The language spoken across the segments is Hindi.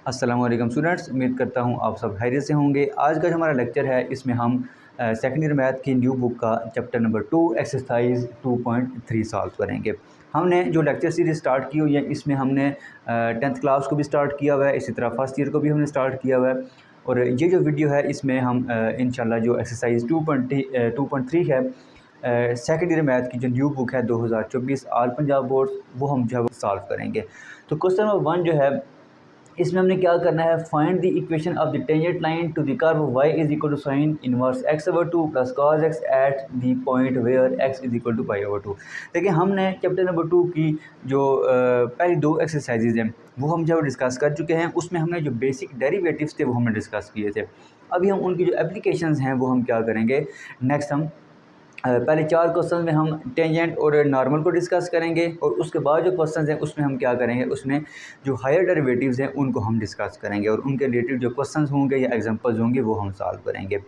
अस्सलाम वालेकुम स्टूडेंट्स, उम्मीद करता हूँ आप सब खैरियत से होंगे। आज का जो हमारा लेक्चर है इसमें हम सेकेंड ईयर मैथ की न्यू बुक का चैप्टर नंबर 2 एक्सरसाइज 2.3 सॉल्व करेंगे। हमने जो लेक्चर सीरीज स्टार्ट की हुई है इसमें हमने 10th क्लास को भी स्टार्ट किया हुआ है, इसी तरह फर्स्ट ईयर को भी हमने स्टार्ट किया हुआ है। और ये जो वीडियो है इसमें हम इंशाल्लाह जो एक्सरसाइज 2.3 है सेकेंड ईयर मैथ की जो न्यू बुक है 2024 ऑल पंजाब बोर्ड, वो हम जो है सॉल्व करेंगे। तो क्वेश्चन नंबर 1 जो है इसमें हमने क्या करना है, find the equation of the tangent line to the curve y is equal to sine inverse x/2 plus cos x at the point where x is equal to π/2। देखिए हमने चैप्टर नंबर 2 की जो पहली दो एक्सरसाइजेज हैं वो हम जब डिस्कस कर चुके हैं, उसमें हमने जो बेसिक डेरिवेटिव्स थे वो हमने डिस्कस किए थे। अभी हम उनकी जो एप्लीकेशंस हैं वो हम क्या करेंगे, नेक्स्ट हम पहले 4 क्वेश्चन में हम टेंजेंट और नॉर्मल को डिस्कस करेंगे और उसके बाद जो क्वेश्चन हैं उसमें हम क्या करेंगे, उसमें जो हायर डेरिवेटिव्स हैं उनको हम डिस्कस करेंगे और उनके रिलेटेड जो क्वेश्चन होंगे या एग्जांपल्स होंगे वो हम सॉल्व करेंगे।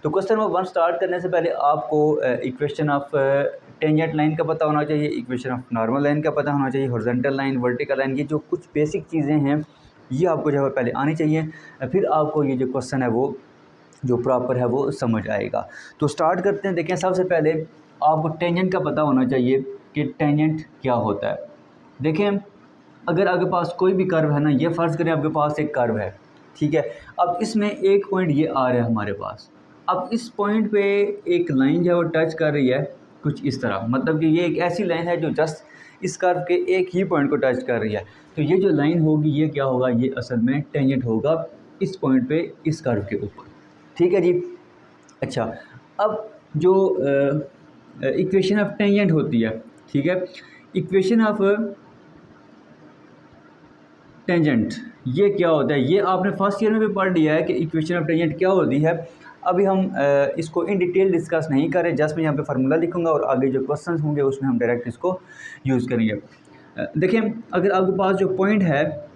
तो क्वेश्चन नंबर 1 स्टार्ट करने से पहले आपको इक्वेशन ऑफ टेंजेंट लाइन का पता होना चाहिए, इक्वेशन ऑफ नॉर्मल लाइन का पता होना चाहिए, हॉरिजॉन्टल लाइन, वर्टिकल लाइन, ये जो कुछ बेसिक चीज़ें हैं ये आपको जो है पहले आनी चाहिए, फिर आपको ये जो क्वेश्चन है वो जो प्रॉपर है वो समझ आएगा। तो स्टार्ट करते हैं। देखें सबसे पहले आपको टेंजेंट का पता होना चाहिए कि टेंजेंट क्या होता है। देखें अगर आपके पास कोई भी कर्व है ना, ये फ़र्ज़ करें आपके पास एक कर्व है, ठीक है। अब इसमें एक पॉइंट ये आ रहा है हमारे पास, अब इस पॉइंट पे एक लाइन जो है वो टच कर रही है कुछ इस तरह, मतलब कि ये एक ऐसी लाइन है जो जस्ट इस कर्व के एक ही पॉइंट को टच कर रही है। तो ये जो लाइन होगी ये क्या होगा, ये असल में टेंजेंट होगा इस पॉइंट पे इस कर्व के ऊपर, ठीक है जी। अच्छा, अब जो इक्वेशन ऑफ टेंजेंट होती है, ठीक है, इक्वेशन ऑफ टेंजेंट ये क्या होता है, ये आपने फर्स्ट ईयर में भी पढ़ लिया है कि इक्वेशन ऑफ टेंजेंट क्या होती है। अभी हम इसको इन डिटेल डिस्कस नहीं कर रहे, जस्ट मैं यहाँ पे फार्मूला लिखूंगा और आगे जो क्वेश्चंस होंगे उसमें हम डायरेक्ट इसको यूज़ करेंगे। देखें अगर आपके पास जो पॉइंट है,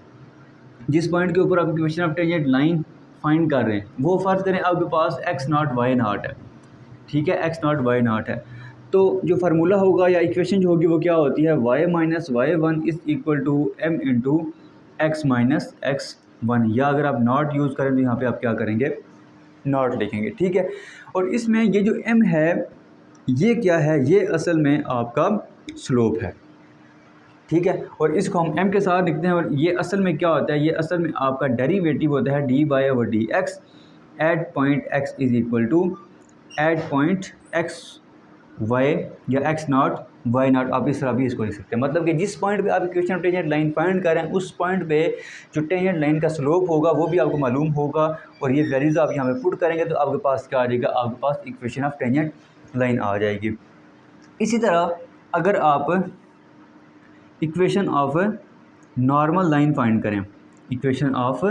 जिस पॉइंट के ऊपर आप equation of tangent line find कर रहे हैं, वो फ़र्ज़ करें आपके पास x0 y0 है, ठीक है, x0 y0 है। तो जो फार्मूला होगा या इक्वेशन जो होगी वो क्या होती है, y minus y1 is equal to m into x minus x1, या अगर आप नॉट यूज़ करें तो यहाँ पे आप क्या करेंगे, नॉट लिखेंगे, ठीक है। और इसमें ये जो m है ये क्या है, ये असल में आपका स्लोप है, ठीक है। और इसको हम m के साथ लिखते हैं और ये असल में क्या होता है, ये असल में आपका डेरिवेटिव होता है dy/dx at point x is equal to at point x y या x0 y0, आप इस तरह भी इसको लिख सकते हैं। मतलब कि जिस पॉइंट पे आप equation of tangent line find कर रहे हैं उस पॉइंट पे जो टेंजेंट लाइन का स्लोप होगा वो भी आपको मालूम होगा और ये वैल्यूज़ आप यहाँ पे पुट करेंगे तो आपके पास क्या आ जाएगा, आपके पास इक्वेशन ऑफ टेंजेंट लाइन आ जाएगी। इसी तरह अगर आप equation of normal line find करें, इक्वेशन ऑफ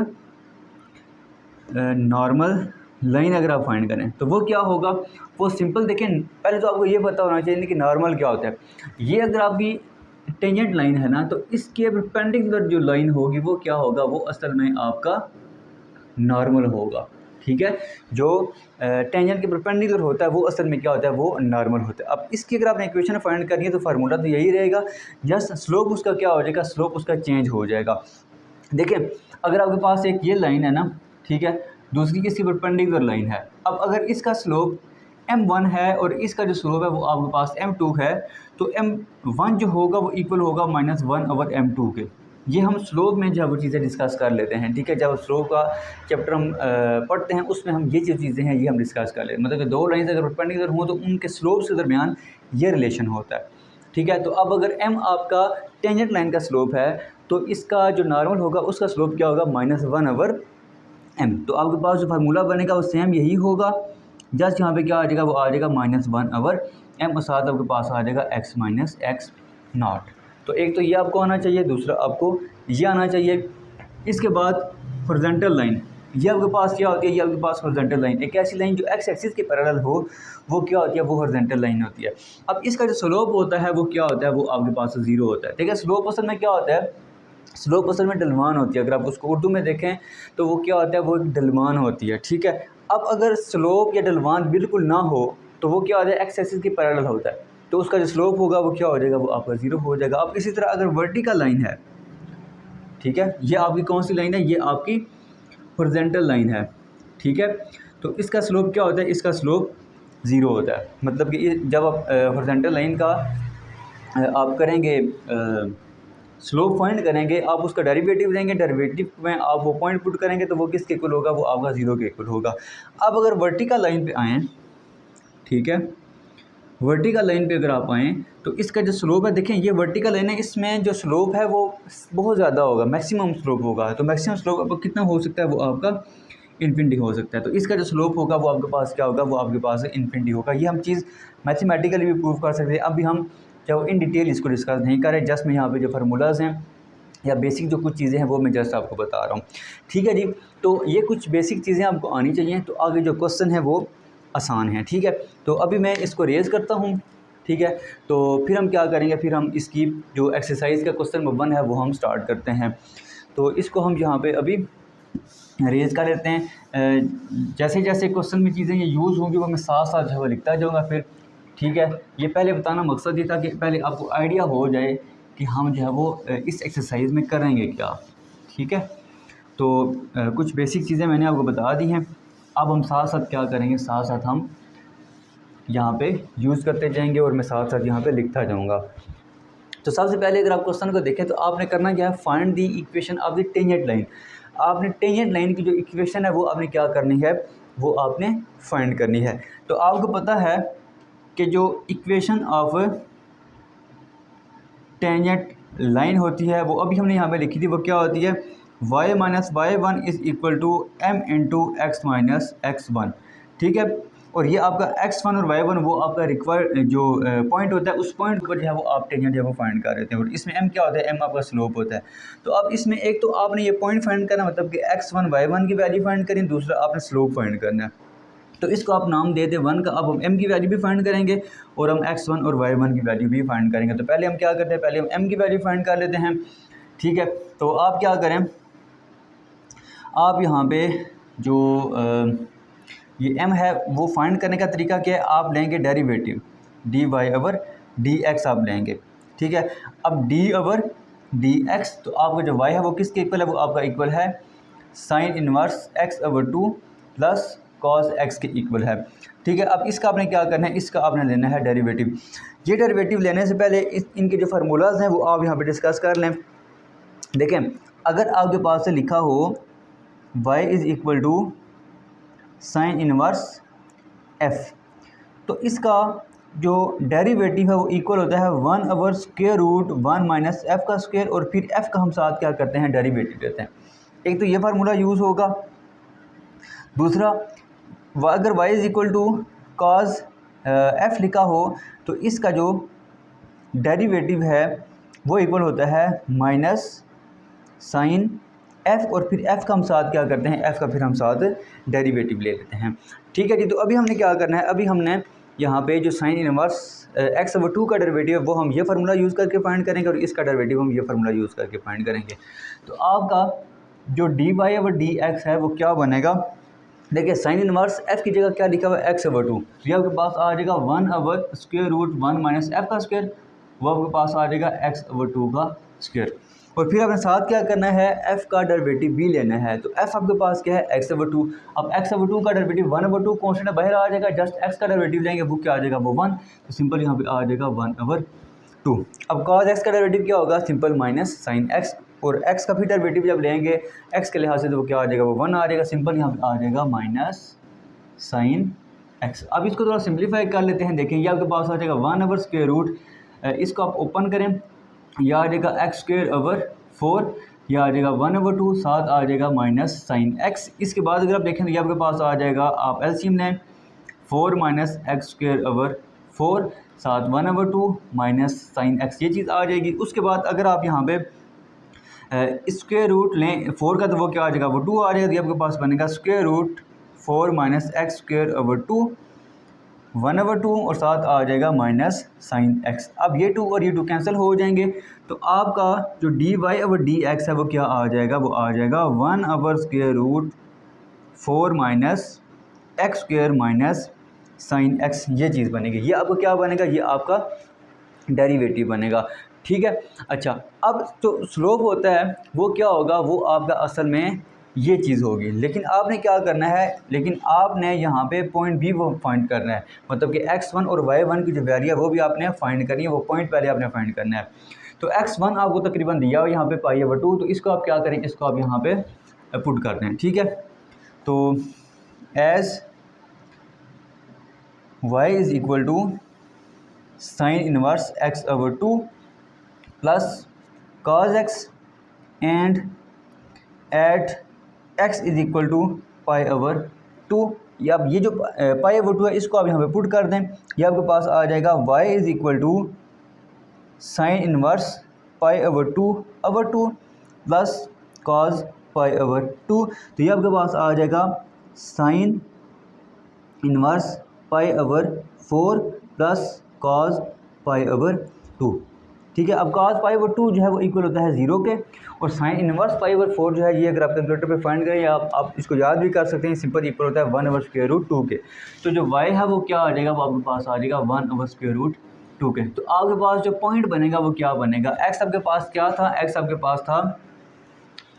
नॉर्मल लाइन अगर आप फाइंड करें तो वो क्या होगा, वो सिंपल। देखें पहले तो आपको ये पता होना चाहिए कि नॉर्मल क्या होता है। ये अगर आपकी टेंजेंट लाइन है ना तो इसके परपेंडिकुलर जो लाइन होगी वो क्या होगा, वो असल में आपका नॉर्मल होगा, ठीक है। जो टेंजेंट के परपेंडिकुलर होता है वो असल में क्या होता है, वो नॉर्मल होता है। अब इसकी अगर आपने इक्वेशन फाइंड करनी है तो फार्मूला तो यही रहेगा, जस्ट स्लोप उसका क्या हो जाएगा, स्लोप उसका चेंज हो जाएगा। देखें अगर आपके पास एक ये लाइन है ना, ठीक है, दूसरी किसकी परपेंडिकुलर लाइन है। अब अगर इसका स्लोप m1 है और इसका जो स्लोप है वो आपके पास m2 है, तो m1 जो होगा वो इक्वल होगा -1/m2 के। ये हम स्लोप में जो है वो चीज़ें डिस्कस कर लेते हैं, ठीक है। जब स्लोप का चैप्टर हम पढ़ते हैं उसमें हम ये जो चीज़ें हैं ये हम डिस्कस कर लेते हैं। मतलब कि दो लाइन अगर परपेंडिकुलर हों तो उनके स्लोप्स के दरमियान ये रिलेशन होता है, ठीक है। तो अब अगर m आपका टेंजेंट लाइन का स्लोप है तो इसका जो नॉर्मल होगा उसका स्लोप क्या होगा, -1/m। तो आपके पास जो फार्मूला बनेगा वो सेम यही होगा, जस्ट यहाँ पे क्या आ जाएगा, वो आ जाएगा -1/m और साथ आपके पास आ जाएगा x माइनस x0। तो एक तो ये आपको आना चाहिए, दूसरा आपको ये आना चाहिए। इसके बाद हॉरिजॉन्टल लाइन, ये आपके पास क्या होती है, ये आपके पास हॉरिजॉन्टल लाइन एक ऐसी लाइन जो x एक्सिस के पैरेलल हो, वो क्या होती है, वो हॉरिजॉन्टल लाइन होती है। अब इसका जो स्लोप होता है वो क्या होता है, वो आपके पास 0 होता है, ठीक है। स्लोप असल में क्या होता है, स्लोप असल में ढलवान होती है। अगर आप उसको उर्दू में देखें तो वो क्या होता है, वो ढलवान होती है, ठीक है। अब अगर स्लोप या ढलवान बिल्कुल ना हो तो वो क्या होता है, एक्स एक्सिस के पैरेलल होता है, तो उसका जो स्लोप होगा वो क्या हो जाएगा, वो आपका 0 हो जाएगा। अब इसी तरह अगर वर्टिकल लाइन है, ठीक है। ये आपकी कौन सी लाइन है, ये आपकी हॉरिजॉन्टल लाइन है, ठीक है। तो इसका स्लोप क्या होता है, इसका स्लोप ज़ीरो होता है। मतलब कि जब आप हॉरिजॉन्टल लाइन का आप करेंगे स्लोप फाइंड करेंगे, आप उसका डेरिवेटिव लेंगे, डेरिवेटिव में आप वो पॉइंट पुट करेंगे तो वो किसके इक्वल होगा, वो आपका ज़ीरो के इक्वल होगा। अब अगर वर्टिकल लाइन पे आएँ, ठीक है, वर्टिकल लाइन पे अगर आप आएँ तो इसका जो स्लोप है, देखें ये वर्टिकल लाइन है, इसमें जो स्लोप है वो बहुत ज़्यादा होगा, मैक्सिमम स्लोप होगा। तो मैक्सिमम स्लोप अब कितना हो सकता है, वो आपका इन्फिनिटी हो सकता है। तो इसका जो स्लोप होगा वो आपके पास क्या होगा, वो आपके पास इन्फिनिटी होगा। ये हम चीज़ मैथमेटिकली भी प्रूव कर सकते हैं। अभी हम चाहे इन डिटेल इसको डिस्कस नहीं करें, जस्ट मैं यहाँ पे जो फार्मूलाज़ हैं या बेसिक जो कुछ चीज़ें हैं वो मैं जस्ट आपको बता रहा हूँ, ठीक है जी। तो ये कुछ बेसिक चीज़ें आपको आनी चाहिए, तो आगे जो क्वेश्चन है वो आसान है, ठीक है। तो अभी मैं इसको रेज़ करता हूँ, ठीक है। तो फिर हम क्या करेंगे, फिर हम इसकी जो एक्सरसाइज का क्वेश्चन नंबर 1 है वो हम स्टार्ट करते हैं। तो इसको हम यहाँ पे अभी रेज़ कर लेते हैं। जैसे जैसे क्वेश्चन में चीज़ें ये यूज़ होंगी वो मैं साथ साथ जो है वो लिखता जाऊँगा फिर, ठीक है। ये पहले बताना मकसद ये था कि पहले आपको आइडिया हो जाए कि हम जो है वो इस एक्सरसाइज में करेंगे क्या, ठीक है। तो कुछ बेसिक चीज़ें मैंने आपको बता दी हैं। अब हम साथ साथ क्या करेंगे, साथ साथ हम यहाँ पे यूज़ करते जाएंगे और मैं साथ साथ यहाँ पे लिखता जाऊँगा। तो सबसे पहले अगर आप क्वेश्चन को देखें तो आपने करना क्या है, find the equation of the tangent line. आपने टेंजेंट लाइन की जो इक्वेशन है वो आपने क्या करनी है, वो आपने फाइंड करनी है। तो आपको पता है कि जो इक्वेशन ऑफ टेंजेंट लाइन होती है वो अभी हमने यहाँ पे लिखी थी, वो क्या होती है, y minus y one is equal to m into x minus x one, ठीक है। और ये आपका x1 और y1 वो आपका रिक्वायर्ड जो पॉइंट होता है, उस पॉइंट पर जो है वो आप टेंजेंट जो है वो फाइंड कर रहे थे। और इसमें m क्या होता है, m आपका स्लोप होता है। तो अब इसमें एक तो आपने ये पॉइंट फाइंड करना, मतलब कि x1 y1 की वैल्यू फाइंड करें, दूसरा आपने स्लोप फाइंड करना है। तो इसको आप नाम दे दें 1 का। अब हम m की वैल्यू भी फाइंड करेंगे और हम x1 और y1 की वैल्यू भी फाइंड करेंगे। तो पहले हम क्या करते हैं, पहले हम m की वैल्यू फाइंड कर लेते हैं, ठीक है। तो आप क्या करें, आप यहाँ पे जो ये m है वो फाइंड करने का तरीका क्या है, आप लेंगे डेरिवेटिव dy ओवर dx आप लेंगे, ठीक है। अब d ओवर dx, तो आपका जो y है वो किसके इक्वल है, वो आपका इक्वल है sine inverse x over 2 plus cos x के इक्वल है, ठीक है। अब इसका आपने क्या करना है, इसका आपने लेना है डेरिवेटिव। ये डेरिवेटिव लेने से पहले इनके जो फार्मूलाज हैं वो आप यहाँ पे डिस्कस कर लें। देखें, अगर आपके पास से लिखा हो y is equal to sine inverse f, तो इसका जो डेरिवेटिव है वो इक्वल होता है 1 over square root 1 minus f का स्क्वायर, और फिर f का हम साथ क्या करते हैं, डेरिवेटिव लेते हैं। एक तो ये फार्मूला यूज़ होगा। दूसरा, अगर y is equal to cos f लिखा हो तो इसका जो डेरिवेटिव है वो इक्वल होता है माइनस साइन f, और फिर f का हम साथ क्या करते हैं, f का फिर हम साथ डेरिवेटिव ले लेते हैं, ठीक है जी। तो अभी हमने क्या करना है, अभी हमने यहाँ पे जो साइन इनवर्स x ओवर 2 का डेरिवेटिव है वो हम ये फार्मूला यूज़ करके फाइंड करेंगे, और इसका डेरिवेटिव हम ये फार्मूला यूज़ करके फाइंड करेंगे। तो आपका जो dy ओवर dx है वो क्या बनेगा, देखिए साइन इनवर्स f की जगह क्या लिखा हुआ है, x ओवर 2, तो ये आपके पास आ जाएगा 1 over square root 1 minus f का स्क्वायर, वो आपके पास आ जाएगा x ओवर 2 का स्क्वायर। और फिर आपने साथ क्या करना है, f का डेरिवेटिव भी लेना है। तो f आपके पास क्या है, x ओवर 2। अब x ओवर 2 का डेरिवेटिव 1 ओवर 2 कॉन्स्टेंट बाहर आ जाएगा, जस्ट x का डेरिवेटिव लेंगे वो क्या आ जाएगा, वो 1, तो सिंपल यहाँ पे आ जाएगा 1 ओवर 2। अब cos x का डेरिवेटिव क्या होगा, सिंपल माइनस साइन x, और x का फिर डेरिवेटिव जब लेंगे x के लिहाज से तो वो क्या आ जाएगा, वो 1 आ जाएगा, सिंपल यहाँ पे आ जाएगा माइनस साइन x। अब इसको थोड़ा सिंप्लीफाई कर लेते हैं। देखें, ये आपके पास आ जाएगा 1 ओवर स्क्वायर रूट, इसको आप ओपन करें, यह आ जाएगा एक्स स्क्वायर ओवर 4, यह आ जाएगा 1 ओवर 2, साथ आ जाएगा माइनस साइन एक्स। इसके बाद अगर आप देखें तो ये आपके पास आ जाएगा, आप एलसीएम लें, 4 माइनस एक्स स्क्वायर ओवर 4, साथ 1 ओवर 2 माइनस साइन एक्स, ये चीज़ आ जाएगी। उसके बाद अगर आप यहाँ पे स्क्वायर रूट लें 4 का, तो वो क्या आ जाएगा, वो 2 आ जाएगा, तो आपके पास बनेगा square root 4 minus x square over 2, 1 over 2, और साथ आ जाएगा माइनस साइन एक्स। अब ये 2 और ये 2 कैंसिल हो जाएंगे, तो आपका जो d y over d x है वो क्या आ जाएगा, वो आ जाएगा 1 over square root 4 minus x square minus sine x, ये चीज़ बनेगी। ये आपको क्या बनेगा, ये आपका डेरिवेटिव बनेगा, ठीक है। अच्छा, अब जो स्लोप होता है वो क्या होगा, वो आपका असल में ये चीज़ होगी, लेकिन आपने क्या करना है, लेकिन आपने यहाँ पे पॉइंट भी वो फाइंड करना है, मतलब कि x1 और y1 की जो वैल्यू है वो भी आपने फाइंड करनी है, वो पॉइंट पहले आपने फाइंड करना है। तो x1 आपको तकरीबन दिया हो यहाँ पे π/2, तो इसको आप क्या करें, इसको आप यहाँ पे पुट करते हैं, ठीक है। तो as y is equal to sine inverse x/2 plus cos x and at x is equal to π/2। या अब ये जो π/2 है इसको आप यहाँ पे पुट कर दें, ये आपके पास आ जाएगा y is equal to sine inverse π/2 plus cos π/2। तो ये आपके पास आ जाएगा साइन इनवर्स π/4 प्लस cos π/2, ठीक है। अब cos π/2 जो है वो इक्वल होता है 0 के, और साइन इनवर्स π/4 जो है ये अगर आप कैलकुलेटर पे फाइंड करें या आप इसको याद भी कर सकते हैं, सिंपल इक्वल होता है 1/√2 के। तो जो y है वो क्या आ जाएगा, वो आपके पास आ जाएगा 1/√2 के। तो आपके पास जो पॉइंट बनेगा वो क्या बनेगा, x आपके पास क्या था, x आपके पास था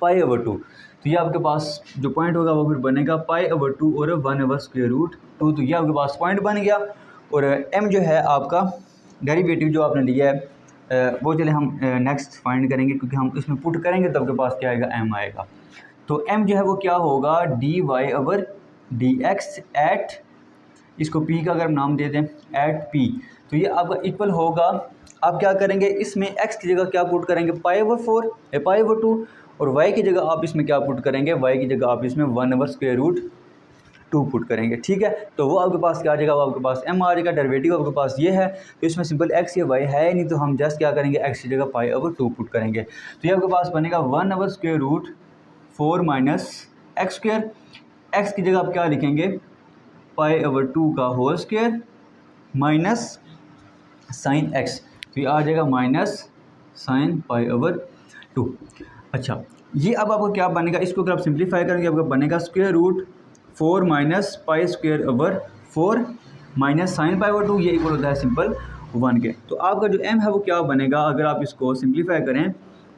π/2, तो ये आपके पास जो पॉइंट होगा वो फिर बनेगा π/2 और 1/√2। तो ये आपके पास पॉइंट बन गया, और m जो है आपका डेरिवेटिव जो आपने लिया है वो चले हम नेक्स्ट फाइंड करेंगे, क्योंकि हम इसमें पुट करेंगे तब के पास क्या आएगा, m आएगा। तो m जो है वो क्या होगा, dy/dx एट, इसको p का अगर नाम दे दें एट p, तो ये आपका इक्वल होगा, आप क्या करेंगे इसमें x की जगह क्या पुट करेंगे, π/2, और y की जगह आप इसमें क्या पुट करेंगे, y की जगह आप इसमें 1/√2 पुट करेंगे, ठीक है। तो वो आपके पास क्या आ जाएगा, वो आपके पास m आ जाएगा, डेरिवेटिव आपके पास ये है, तो इसमें सिंपल x या y है नहीं, तो हम जस्ट क्या करेंगे, x की जगह π/2 पुट करेंगे। तो ये आपके पास बनेगा 1/4 माइनस x², x की जगह आप क्या लिखेंगे, π/2 का whole square minus sine x, तो ये आ जाएगा माइनस साइन π/2। अच्छा, ये अब आपको क्या बनेगा, इसको अगर आप सिंप्लीफाई करेंगे आपका बनेगा √4 माइनस π²/4 माइनस साइन π/2, ये इक्वल होता है सिंपल 1 के। तो आपका जो m है वो क्या बनेगा, अगर आप इसको सिंप्लीफाई करें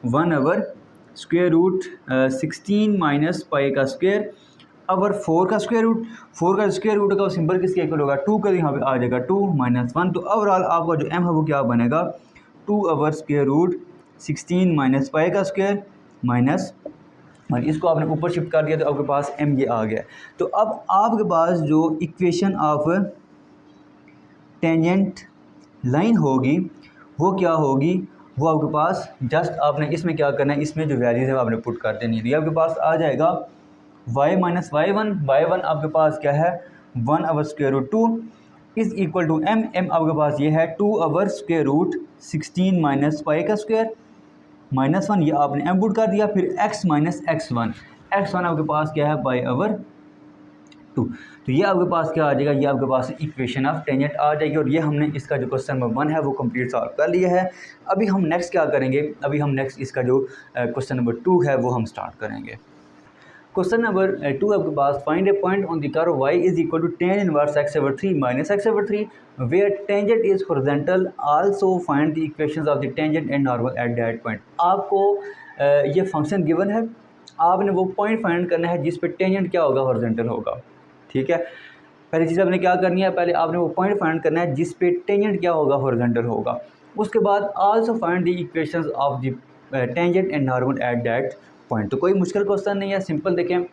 1/√16 माइनस π²/4 का स्क्वायर रूट, 4 का स्क्वायर रूट का सिंपल किसके इक्वल होगा, 2 का, यहाँ पे आ जाएगा 2 माइनस 1। तो ओवरऑल आपका जो m है वो क्या बनेगा, 2/√16 माइनस π² माइनस, और इसको आपने ऊपर शिफ्ट कर दिया तो आपके पास m ये आ गया। तो अब आपके पास जो इक्वेशन ऑफ टेंजेंट लाइन होगी वो क्या होगी, वो आपके पास जस्ट आपने इसमें क्या करना है, इसमें जो वैल्यूज़ है आपने पुट कर देनी है। तो ये आपके पास आ जाएगा y माइनस y1 आपके पास क्या है 1/√2 इज़ इक्वल टू m आपके पास ये है 2/√16 माइनस π² माइनस 1, ये आपने m पुट कर दिया, फिर x माइनस x1 आपके पास क्या है π/2। तो ये आपके पास क्या आ जाएगा, ये आपके पास इक्वेशन ऑफ टेंजेंट आ जाएगी, और ये हमने इसका जो क्वेश्चन नंबर 1 है वो कंप्लीट सॉल्व कर लिया है। अभी हम नेक्स्ट क्या करेंगे, अभी हम नेक्स्ट इसका जो क्वेश्चन नंबर 2 है वो हम स्टार्ट करेंगे। क्वेश्चन नंबर 2 आपके पास find a point on the curve y is equal to tan inverse x/3 minus x/3 where tangent is horizontal, also find the equations of the tangent and normal at that point. आपको ये फंक्शन गिवन है, आपने वो पॉइंट फाइंड करना है जिस पे टेंजेंट क्या होगा, हॉरिजॉन्टल होगा, ठीक है। पहली चीज़ आपने क्या करनी है, पहले आपने वो पॉइंट फाइंड करना है जिस पे टेंजेंट क्या होगा, हॉरिजॉन्टल होगा। उसके बाद also find the equations of the tangent and normal at that point. तो कोई मुश्किल क्वेश्चन नहीं है, सिंपल देखें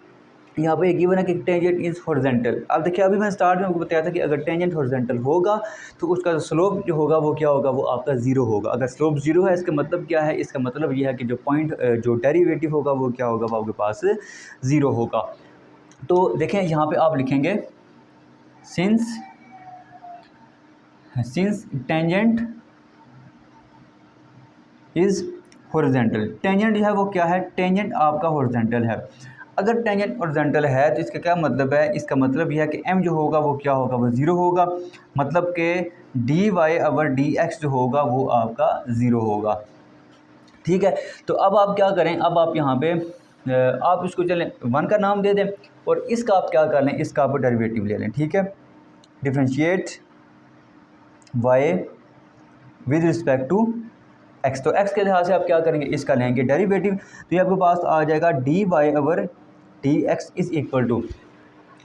यहाँ पे गिवन है कि टेंजेंट इज़ हॉरिजॉन्टल। अब देखिए अभी मैं स्टार्ट में आपको बताया था कि अगर टेंजेंट हॉरिजॉन्टल होगा तो उसका स्लोप जो होगा वो क्या होगा, वो आपका 0 होगा। अगर स्लोप 0 है इसका मतलब क्या है, इसका मतलब ये है कि जो पॉइंट जो डेरिवेटिव होगा वो क्या होगा, वो आपके पास 0 होगा। तो देखें यहाँ पे आप लिखेंगे since tangent is horizontal, tangent जो है वो क्या है, टेंजेंट आपका हॉरिजॉन्टल है। अगर टेंजेंट हॉरिजॉन्टल है तो इसका क्या मतलब है, इसका मतलब यह है कि m जो होगा वो क्या होगा, वो 0 होगा, मतलब कि dy/dx जो होगा वो आपका 0 होगा, ठीक है। तो अब आप क्या करें, अब आप यहाँ पे आप इसको चलें 1 का नाम दे दें, और इसका आप क्या कर लें, इसका आप डेरिवेटिव ले लें, ठीक है। Differentiate y with respect to x. तो एक्स के लिहाज से आप क्या करेंगे, इसका लेंगे डेरिवेटिव, तो ये आपके पास आ जाएगा d y over d x is equal to,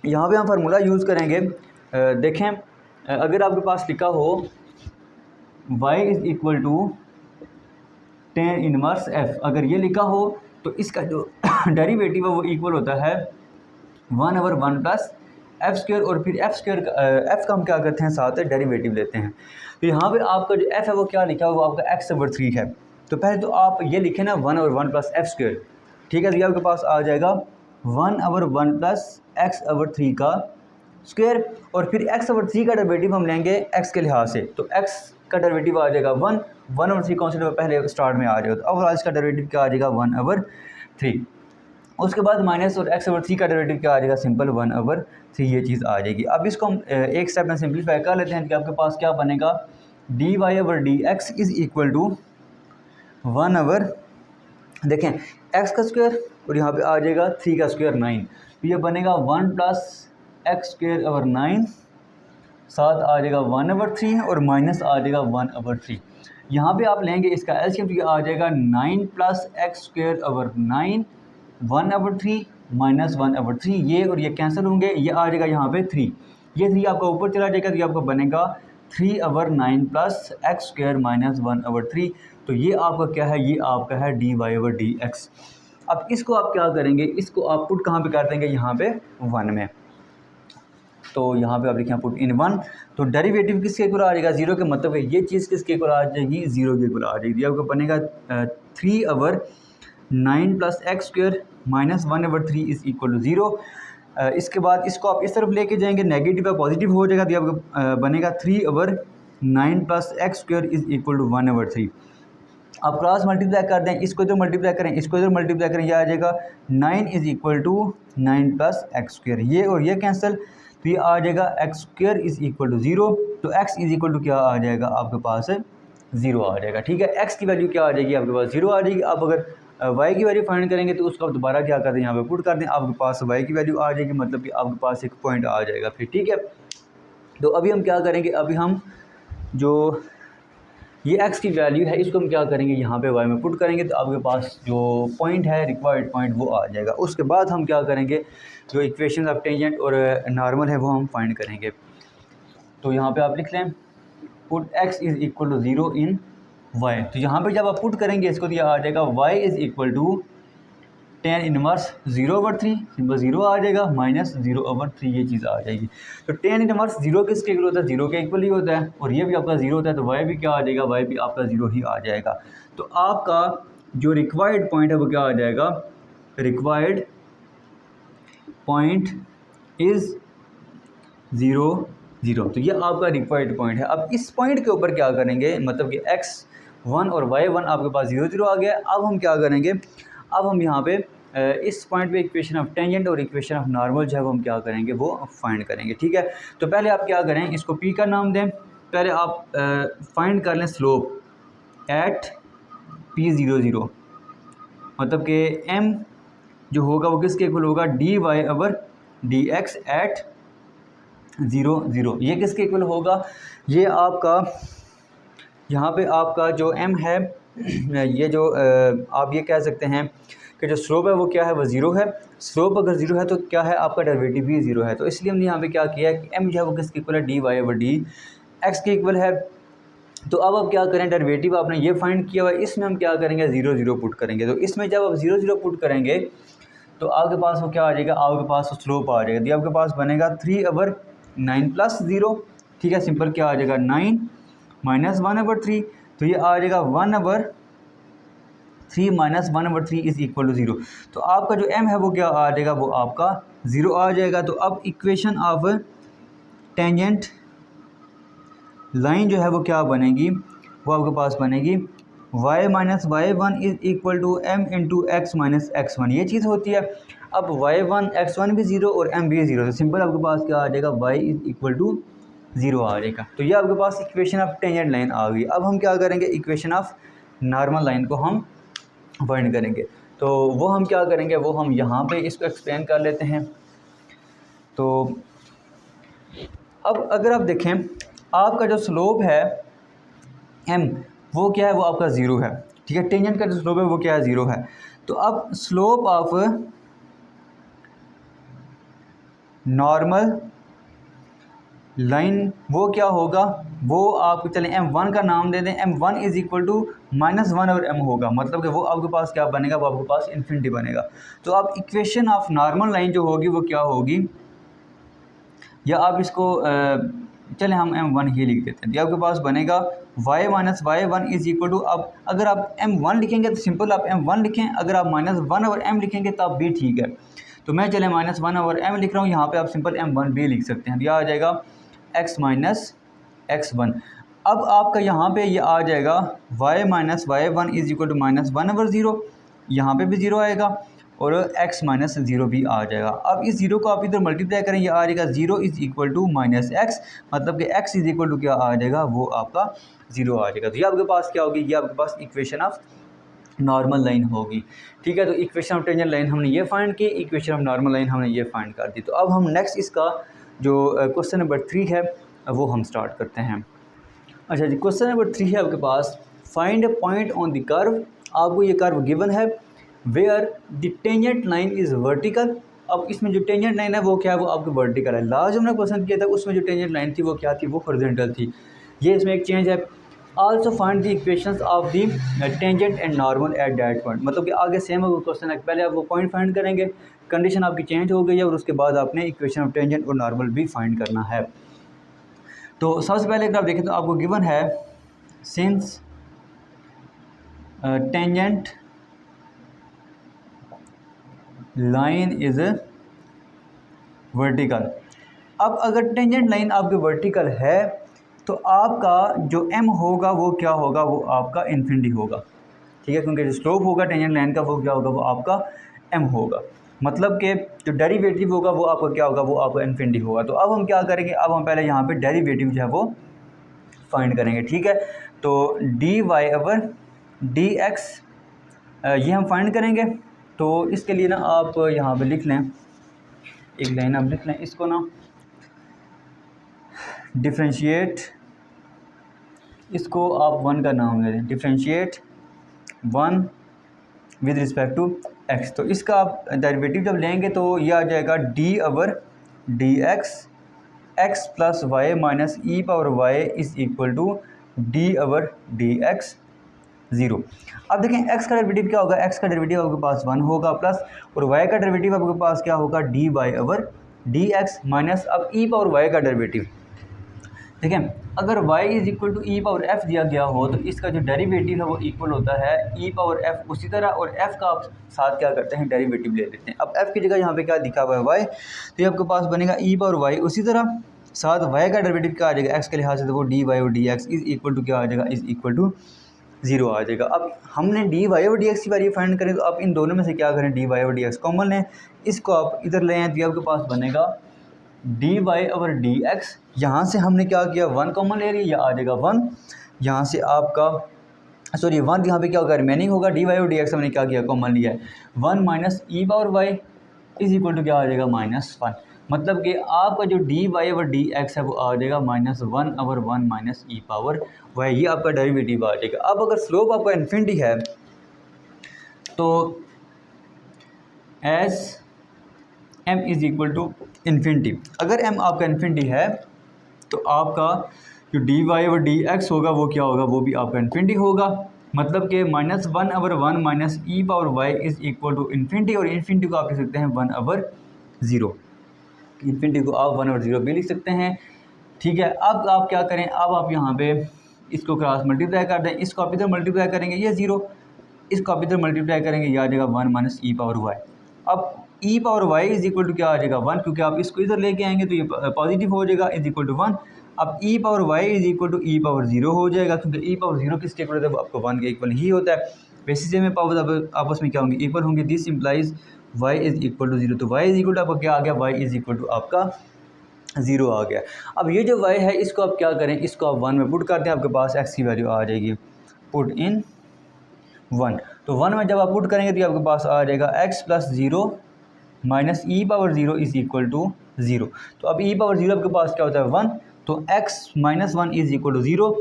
यहाँ पे हम फार्मूला यूज़ करेंगे। देखें अगर आपके पास लिखा हो y is equal to ten inverse f, अगर ये लिखा हो तो इसका जो डेरिवेटिव है वो इक्वल होता है 1/1 प्लस एफ स्क्वायर, और फिर एफ स्क्वायर एफ का हम क्या करते हैं साथ डेरिवेटिव लेते हैं। तो यहाँ पे आपका जो एफ है वो क्या लिखा है, वो आपका x/3 है। तो पहले तो आप ये लिखें ना 1/1 प्लस एफ स्क्वायर, ठीक है। तो ये आपके पास आ जाएगा 1/1 प्लस x/3 का स्क्वायर, और फिर x/3 का डेरिवेटिव हम लेंगे x के लिहाज से, तो x का डेरिवेटिव आ जाएगा 1/3 कॉन्स्टेंट पहले स्टार्ट में आ जाएगा, तो अब इसका डेरिवेटिव क्या आ जाएगा 1/3। उसके बाद माइनस और x/3 का डेरिवेटिव क्या आ जाएगा, सिंपल 1/3 ये चीज़ आ जाएगी। अब इसको हम एक स्टेप में सिंपलीफाई कर लेते हैं कि आपके पास क्या बनेगा, d y over d x is equal to 1/, देखें x का स्क्वायर और यहाँ पे आ जाएगा 3 का स्क्वायर 9, तो ये बनेगा 1 प्लस एक्स स्क्वायर ओवर 9, साथ आ जाएगा 1/3 और माइनस आ जाएगा 1/3। यहाँ पे आप लेंगे इसका एलसीएम, तो ये आ जाएगा 9 plus x square over 9 1/3 minus 1/3, ये और ये कैंसिल होंगे, ये आ जाएगा यहाँ पे 3, ये 3 आपका ऊपर चला जाएगा, तो ये आपका बनेगा 3/9 प्लस एक्स स्क्वायर माइनस 1/3। तो ये आपका क्या है, ये आपका है d y over d x. अब इसको आप क्या करेंगे, इसको आप पुट कहाँ पे कर देंगे, यहाँ पे 1 में, तो यहाँ पे आप लिखें पुट इन 1, तो डेरिवेटिव किसके इक्वल आ जाएगा, 0 के, मतलब है ये चीज़ किसके इक्वल आ जाएगी, 0 के इक्वल आ जाएगी। आपको बनेगा 3/9 plus x square minus 1/3 is equal to 0। इसके बाद इसको आप इस तरफ लेके जाएंगे, नेगेटिव या पॉजिटिव हो जाएगा, तो आपको बनेगा 3/9 plus x square is equal to 1/3। आप क्रॉस मल्टीप्लाई कर दें, इसको इधर मल्टीप्लाई करें, इसको इधर मल्टीप्लाई करें, यह आ जाएगा 9 is equal to 9 plus x square, ये और ये कैंसिल, तो ये आ जाएगा x square is equal to 0, तो एक्स इज़ इक्वल टू क्या आ जाएगा आपके पास 0 आ जाएगा, ठीक है। एक्स की वैल्यू क्या आ जाएगी आपके पास 0 आ जाएगी। आप अगर वाई की वैल्यू फाइंड करेंगे तो उसको आप दोबारा क्या कर दें, यहाँ पे पुट कर दें, आपके पास वाई की वैल्यू आ जाएगी, मतलब कि आपके पास एक पॉइंट आ जाएगा फिर, ठीक है। तो अभी हम क्या करेंगे, अभी हम जो ये x की वैल्यू है इसको हम क्या करेंगे, यहाँ पे y में पुट करेंगे, तो आपके पास जो पॉइंट है रिक्वायर्ड पॉइंट वो आ जाएगा। उसके बाद हम क्या करेंगे, जो इक्वेशन ऑफ टेंजेंट और नॉर्मल है वो हम फाइंड करेंगे। तो यहाँ पे आप लिख लें put x is equal to 0 in y, तो यहाँ पे जब आप पुट करेंगे इसको, तो यह आ जाएगा y is equal to ten inverse 0/3, simple 0 आ जाएगा, माइनस 0/3 ये चीज़ आ जाएगी। तो टेन इनवर्स 0 किसके इक्वल होता है, 0 के इक्वल ही होता है, और ये भी आपका 0 होता है, तो y भी क्या आ जाएगा, y भी आपका 0 ही आ जाएगा। तो आपका जो रिक्वायर्ड पॉइंट है वो क्या आ जाएगा, रिक्वायर्ड पॉइंट इज़ 0 तो ये आपका रिक्वायर्ड पॉइंट है। अब इस पॉइंट के ऊपर क्या करेंगे, मतलब कि x1 और y1 आपके पास 0 आ गया। अब हम क्या करेंगे, अब हम यहाँ पे इस पॉइंट पे इक्वेशन ऑफ टेंजेंट और इक्वेशन ऑफ नॉर्मल जो है वो हम क्या करेंगे, वो फाइंड करेंगे, ठीक है। तो पहले आप क्या करें, इसको p का नाम दें, पहले आप फाइंड कर लें स्लोप एट p00, मतलब कि m जो होगा वो किसके इक्वल होगा, d y over d x at 0, ये किसके इक्वल होगा, ये आपका यहाँ पे आपका जो m है, ये जो आप ये कह सकते हैं कि जो स्लोप है वो क्या है, वो 0 है। स्लोप अगर 0 है तो क्या है, आपका डेरिवेटिव भी 0 है। तो इसलिए हमने यहाँ पे क्या किया है कि m जो है वो किसके इक्वल है, d y over d x के इक्वल है। तो अब आप क्या करें, डेरिवेटिव आपने ये फाइंड किया हुआ है, इसमें हम क्या करेंगे, 0 पुट करेंगे। तो इसमें जब आप 0 पुट करेंगे तो आपके पास वो क्या आ जाएगा, आपके पास वो स्लोप आ जाएगा, तो आपके पास बनेगा 3/9 प्लस 0, ठीक है, सिंपल क्या आ जाएगा 9 माइनस 1/3, तो ये आ जाएगा 1/3 माइनस 1/3 इज़ इक्वल टू 0। तो आपका जो m है वो क्या आ जाएगा, वो आपका 0 आ जाएगा। तो अब इक्वेशन ऑफ टेंजेंट लाइन जो है वो क्या बनेगी, वो आपके पास बनेगी y minus y1 is equal to m into x minus x1, ये चीज़ होती है। अब y1 x1 भी 0 और m भी 0, तो सिंपल आपके पास क्या आ जाएगा, y इज़ इक्वल टू 0 आ जाएगा। तो ये आपके पास इक्वेशन ऑफ टेंजेंट लाइन आ गई। अब हम क्या करेंगे, इक्वेशन ऑफ नॉर्मल लाइन को हम फाइंड करेंगे। तो वो हम क्या करेंगे, वो हम यहाँ पे इसको एक्सप्लेन कर लेते हैं। तो अब अगर आप देखें आपका जो स्लोप है m, वो क्या है, वो आपका ज़ीरो है। ठीक है, टेंजेंट का जो स्लोप है वो क्या है, ज़ीरो है। तो अब स्लोप ऑफ नॉर्मल लाइन वो क्या होगा, वो आप चलें m1 का नाम दे दें, m1 इज़ इक्वल टू -1 और m होगा, मतलब कि वो आपके पास क्या बनेगा, वो आपके पास इन्फिनिटी बनेगा। तो अब इक्वेशन ऑफ नॉर्मल लाइन जो होगी वो क्या होगी, या आप इसको चलें हम m1 ही लिख देते हैं। तो आपके पास बनेगा y minus y1 is equal to, अब अगर आप m1 लिखेंगे तो सिंपल आप m1 लिखें, अगर आप -1 और m लिखेंगे तब भी ठीक है। तो मैं चले -1 और m लिख रहा हूँ, यहाँ पे आप सिंपल m1 भी लिख सकते हैं। यह आ जाएगा x माइनस x1। अब आपका यहाँ पे ये आ जाएगा y minus y1 is equal to -1/0, यहाँ पे भी ज़ीरो आएगा और x माइनस ज़ीरो भी आ जाएगा। अब इस ज़ीरो को आप इधर मल्टीप्लाई करें, ये आ जाएगा 0 इज़ इक्वल टू -x, मतलब कि x इज़ इक्वल टू क्या आ जाएगा, वो आपका 0 आ जाएगा। तो ये आपके पास क्या होगी, ये आपके पास इक्वेशन ऑफ नॉर्मल लाइन होगी। ठीक है, तो इक्वेशन ऑफ टेंजेंट लाइन हमने ये फाइंड की, इक्वेशन ऑफ नॉर्मल लाइन हमने ये फाइंड कर दी। तो अब हम नेक्स्ट इसका जो क्वेश्चन नंबर 3 है वो हम स्टार्ट करते हैं। अच्छा जी, क्वेश्चन नंबर 3 है आपके पास, find a point on the curve. आपको ये कर्व गिवन है where the tangent line is vertical. अब इसमें जो टेंजेंट लाइन है वो क्या है, वो आपकी वर्टिकल है। लास्ट जो हमने क्वेश्चन किया था उसमें जो टेंजेंट लाइन थी वो क्या थी, वो हॉरिजॉन्टल थी। ये इसमें एक चेंज है। Also find the equations of the tangent and normal at that point, मतलब कि आगे सेम क्वेश्चन है, पहले आप वो पॉइंट फाइंड करेंगे, कंडीशन आपकी चेंज हो गई है और उसके बाद आपने इक्वेशन ऑफ टेंजेंट और नॉर्मल भी फाइंड करना है। तो सबसे पहले अगर आप देखें तो आपको गिवन है since tangent line is vertical. अब अगर टेंजेंट लाइन आपकी वर्टिकल है तो आपका जो m होगा वो क्या होगा, वो आपका इन्फिनिटी होगा। ठीक है, क्योंकि जो स्लोप होगा टेंजेंट लाइन का वो क्या होगा, वो आपका m होगा, मतलब कि जो डेरिवेटिव होगा वो आपका क्या होगा, वो आपका इन्फिनिटी होगा। तो अब हम क्या करेंगे, अब हम पहले यहाँ पे डेरिवेटिव जो है वो फाइंड करेंगे। ठीक है, तो dy ओवर dx ये हम फाइंड करेंगे। तो इसके लिए ना आप यहाँ पे लिख लें, एक लाइन आप लिख लें इसको ना, डिफ्रेंशिएट, इसको आप 1 का नाम दे दें, differentiate 1 with respect to x। तो इसका आप डेरिवेटिव जब लेंगे तो ये आ जाएगा d over d x plus y minus e power y is equal to d over d x 0। अब देखें x का डेरिवेटिव क्या होगा, x का डेरिवेटिव आपके पास 1 होगा प्लस, और y का डेरिवेटिव आपके पास क्या होगा, d y over d x minus, अब ई पावर वाई का डेरिवेटिव। ठीक है, अगर y is equal to e power f दिया गया हो तो इसका जो डेरिवेटिव है वो इक्वल होता है ई पावर एफ उसी तरह, और f का आप साथ क्या करते हैं, डेरिवेटिव ले लेते हैं। अब f की जगह यहाँ पे क्या लिखा हुआ है y, तो ये आपके पास बनेगा ई पावर y, उसी तरह साथ y का डेरिवेटिव क्या आ जाएगा x के लिहाज से, तो वो डी वाई और d x is equal to क्या आ जाएगा, इज़ इक्वल टू 0 आ जाएगा। अब हमने डी वाई और डी एक्स की वैल्यू फाइंड करें, तो आप इन दोनों में से क्या करें, डी वाई और डी एक्स कॉमन लें, इसको आप इधर ले आएँ तो आपके पास बनेगा d y over d x. यहाँ से हमने क्या किया, 1 कॉमन ले लिया, यह आ जाएगा 1, यहाँ से आपका सॉरी 1 यहाँ पे क्या होगा, रिमेनिंग होगा, डी वाई और डी एक्स हमने क्या किया, कॉमन लिया है, 1 minus e power y is equal to क्या आ जाएगा, -1। मतलब कि आपका जो d y over d x है वो आ जाएगा -1 over 1 minus e power y, ये आपका डेरिवेटिव आ जाएगा। अब अगर स्लोप आपका इन्फिनिटी है तो as m is equal to infinity, अगर m आपका इन्फिनिटी है तो आपका जो d y over d x होगा वो क्या होगा, वो भी आपका इन्फिनिटी होगा। मतलब कि -1 over 1 minus e power y is equal to infinity, और इन्फिनिटी को आप लिख सकते हैं 1 ओवर 0, इन्फिनिटी को आप 1 ओवर 0 भी लिख सकते हैं। ठीक है, अब आप क्या करें, अब आप यहाँ पे इसको क्रॉस मल्टीप्लाई कर दें, इसको आप इधर मल्टीप्लाई करेंगे ये 0, इसको आप इधर मल्टीप्लाई करेंगे ये आ जाएगा 1 माइनस ई पावर वाई। अब e power y is equal to क्या आ जाएगा 1, क्योंकि आप इसको इधर लेके आएंगे तो ये पॉजिटिव हो जाएगा, इज़ इक्वल टू 1। अब e power y is equal to e power 0 हो जाएगा, क्योंकि ई पावर 0 किसके इक्वल होता है, आपको 1 के इक्वल ही होता है। बेसिस में पावर आपस में क्या होंगे, इक्वल होंगे। This implies y is equal to 0, तो वाई इज़ इक्वल टू आपका क्या आ गया, वाई इज़ इक्वल टू आपका 0 आ गया। अब ये जो y है इसको आप क्या करें, इसको आप 1 में पुट कर दें, आपके पास x की वैल्यू आ जाएगी, पुट इन 1। तो 1 में जब आप पुट करेंगे तो आपके पास आ जाएगा x plus 0 minus e power 0 is equal to 0। तो अब ई पावर 0 आपके पास क्या होता है 1, तो x minus 1 is equal to 0,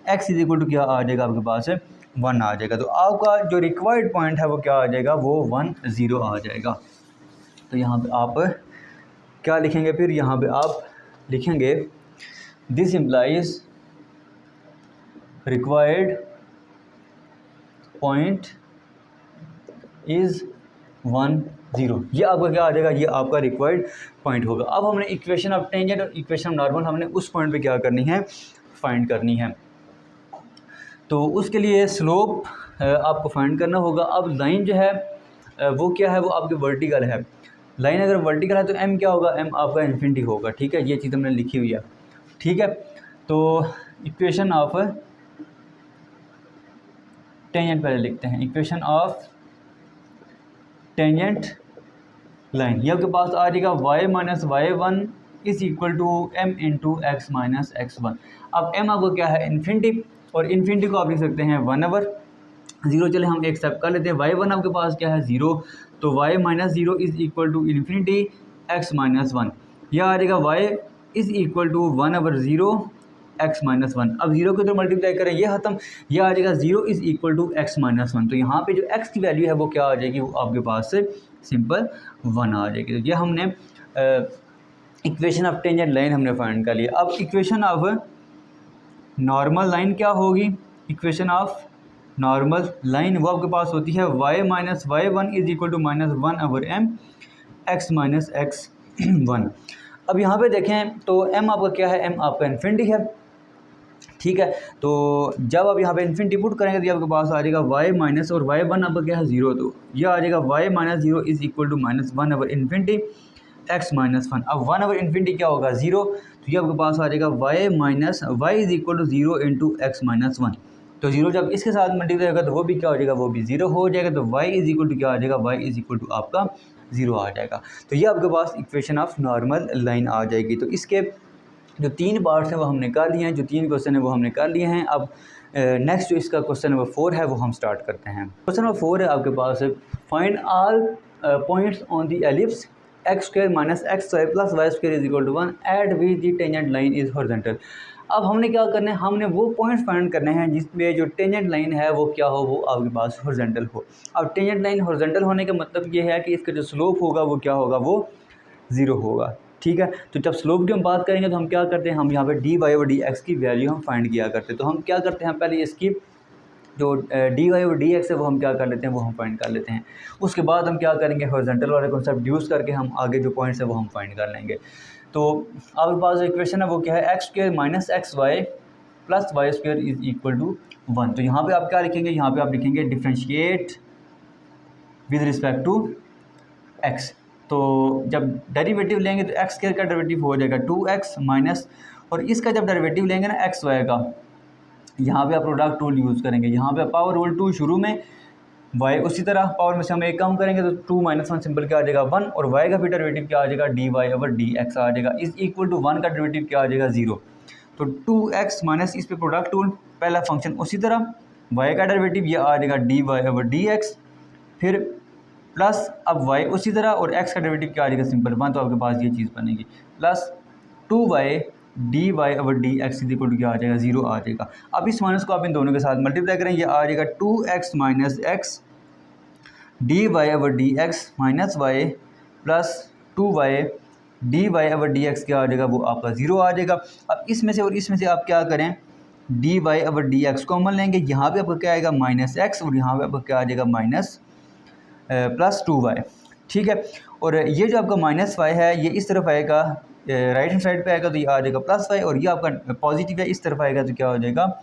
x is equal to क्या आ जाएगा आपके पास 1 आ जाएगा। तो आपका जो रिक्वायर्ड पॉइंट है वो क्या आ जाएगा, वो 1 0 आ जाएगा। तो यहाँ पे आप क्या लिखेंगे, फिर यहाँ पे आप लिखेंगे this implies required point is 1 0। ये आपका क्या आ जाएगा, ये आपका रिक्वायर्ड पॉइंट होगा। अब हमने इक्वेशन ऑफ टेंजेंट और इक्वेशन ऑफ नॉर्मल हमने उस पॉइंट पे क्या करनी है, फाइंड करनी है। तो उसके लिए स्लोप आपको फाइंड करना होगा। अब लाइन जो है वो क्या है, वो आपकी वर्टिकल है। लाइन अगर वर्टिकल है तो m क्या होगा, m आपका इन्फिनिटी होगा। ठीक है, ये चीज़ हमने लिखी हुई है। ठीक है, तो इक्वेशन ऑफ टेंजेंट पहले लिखते हैं। इक्वेशन ऑफ टेंजेंट लाइन, ये आपके पास आ जाएगा y minus y1 is equal to m into x minus x1। अब m आपको क्या है, इन्फिनिटी, और इन्फिनिटी को आप लिख सकते हैं 1/0। चले हम एक्सेप्ट कर लेते हैं। y1 आपके पास क्या है 0, तो y minus 0 is equal to infinity x minus 1। यह आ जाएगा y is equal to 1/0 x minus 1। अब 0 को तो मल्टीप्लाई करें, ये ख़त्म, यह आ जाएगा 0 is equal to x minus 1। तो यहाँ पे जो x की वैल्यू है वो क्या आ जाएगी, वो आपके पास से सिंपल 1 आ जाएगी। तो ये हमने इक्वेशन ऑफ टेंजेंट लाइन हमने फाइंड कर लिया। अब इक्वेशन ऑफ नॉर्मल लाइन क्या होगी, इक्वेशन ऑफ नॉर्मल लाइन वो आपके पास होती है y minus y1 is equal to minus 1/m x minus x1। अब यहाँ पे देखें तो m आपका क्या है, m आपका इन्फिनिटी है। ठीक है, तो जब आप यहाँ पे इन्फिनिटी पुट करेंगे तो ये आपके पास आ जाएगा y माइनस, और y1 आपका क्या है 0, तो ये आ जाएगा y minus 0 is equal to minus 1/इन्फिनिटी x माइनस 1। अब 1/इन्फिनिटी क्या होगा 0, तो ये आपके पास आ जाएगा y minus y is equal to 0 into x minus 1। तो 0 जब इसके साथ मल्टीप्लाई होगा तो वो भी क्या हो जाएगा, वो भी 0 हो जाएगा। तो y इज इक्वल टू क्या आ जाएगा, y इज इक्वल टू आपका 0 आ जाएगा। तो ये आपके पास इक्वेशन ऑफ नॉर्मल लाइन आ जाएगी। तो इसके जो 3 पार्ट्स हैं वो हमने कर लिए हैं, जो 3 क्वेश्चन हैं वो हमने कर लिए हैं। अब नेक्स्ट जो इसका क्वेश्चन नंबर 4 है वो हम स्टार्ट करते हैं। क्वेश्चन नंबर 4 है आपके पास, find all points on the ellipse x² minus xy plus y² is equal to 1 at which the tangent line is horizontal. अब हमने क्या करना है, हमने वो पॉइंट्स फाइंड करने हैं जिसमें जो टेंजेंट लाइन है वो क्या हो, वो आपके पास हॉरिजॉन्टल हो। अब टेंजेंट लाइन हॉरिजॉन्टल होने का मतलब ये है कि इसका जो स्लोप होगा वो क्या होगा, वो 0 होगा। ठीक है, तो जब स्लोप की हम बात करेंगे तो हम क्या करते हैं, हम यहाँ पे dy/dx की वैल्यू हम फाइंड किया करते हैं। तो हम क्या करते हैं, पहले इसकी जो dy/dx है वो हम क्या कर लेते हैं, वो हम फाइंड कर लेते हैं। उसके बाद हम क्या करेंगे, हॉरिजॉन्टल वाले कॉन्सेप्ट यूज़ करके हम आगे जो पॉइंट्स है वो हम फाइंड कर लेंगे। तो आपके पास इक्वेशन है वो क्या है, x² minus xy plus y² is equal to 1। तो यहाँ पे आप क्या लिखेंगे, यहाँ पे आप लिखेंगे differentiate with respect to x। तो जब डेरिवेटिव लेंगे तो x² का डेरिवेटिव हो जाएगा 2x माइनस, और इसका जब डेरिवेटिव लेंगे ना xy का, यहाँ पे आप प्रोडक्ट रूल यूज़ करेंगे। यहाँ पे पावर रूल 2 शुरू में, y उसी तरह पावर में से हम एक कम करेंगे तो 2 माइनस 1 सिंपल क्या आ जाएगा 1, और y का भी डेरिवेटिव क्या आ जाएगा dy/dx आ जाएगा इज इक्वल टू 1 का डेरिवेटिव क्या आ जाएगा 0। तो 2x माइनस इस पे प्रोडक्ट रूल, पहला फंक्शन उसी तरह, y का डेरिवेटिव ये आ जाएगा dy/dx, फिर प्लस अब y उसी तरह, और x का डेरिवेटिव क्या आ जाएगा सिंपल 1। तो आपके पास ये चीज़ बनेगी plus 2y dy/dx is equal to क्या आ जाएगा 0 आ जाएगा। अब इस माइनस को आप इन दोनों के साथ मल्टीप्लाई करें, ये आ जाएगा 2x minus x dy/dx minus y plus 2y dy/dx क्या आ जाएगा, वो आपका 0 आ जाएगा। अब इसमें से और इसमें से आप क्या करें, dy/dx कॉमन लेंगे, यहाँ पे आपका क्या आएगा माइनस x, और यहाँ पे आपका क्या आ जाएगा माइनस प्लस 2y। ठीक है, और ये जो आपका माइनस y है ये इस तरफ आएगा, राइट हैंड साइड पे आएगा तो ये आ जाएगा प्लस y, और ये आपका पॉजिटिव है इस तरफ आएगा तो क्या हो जाएगा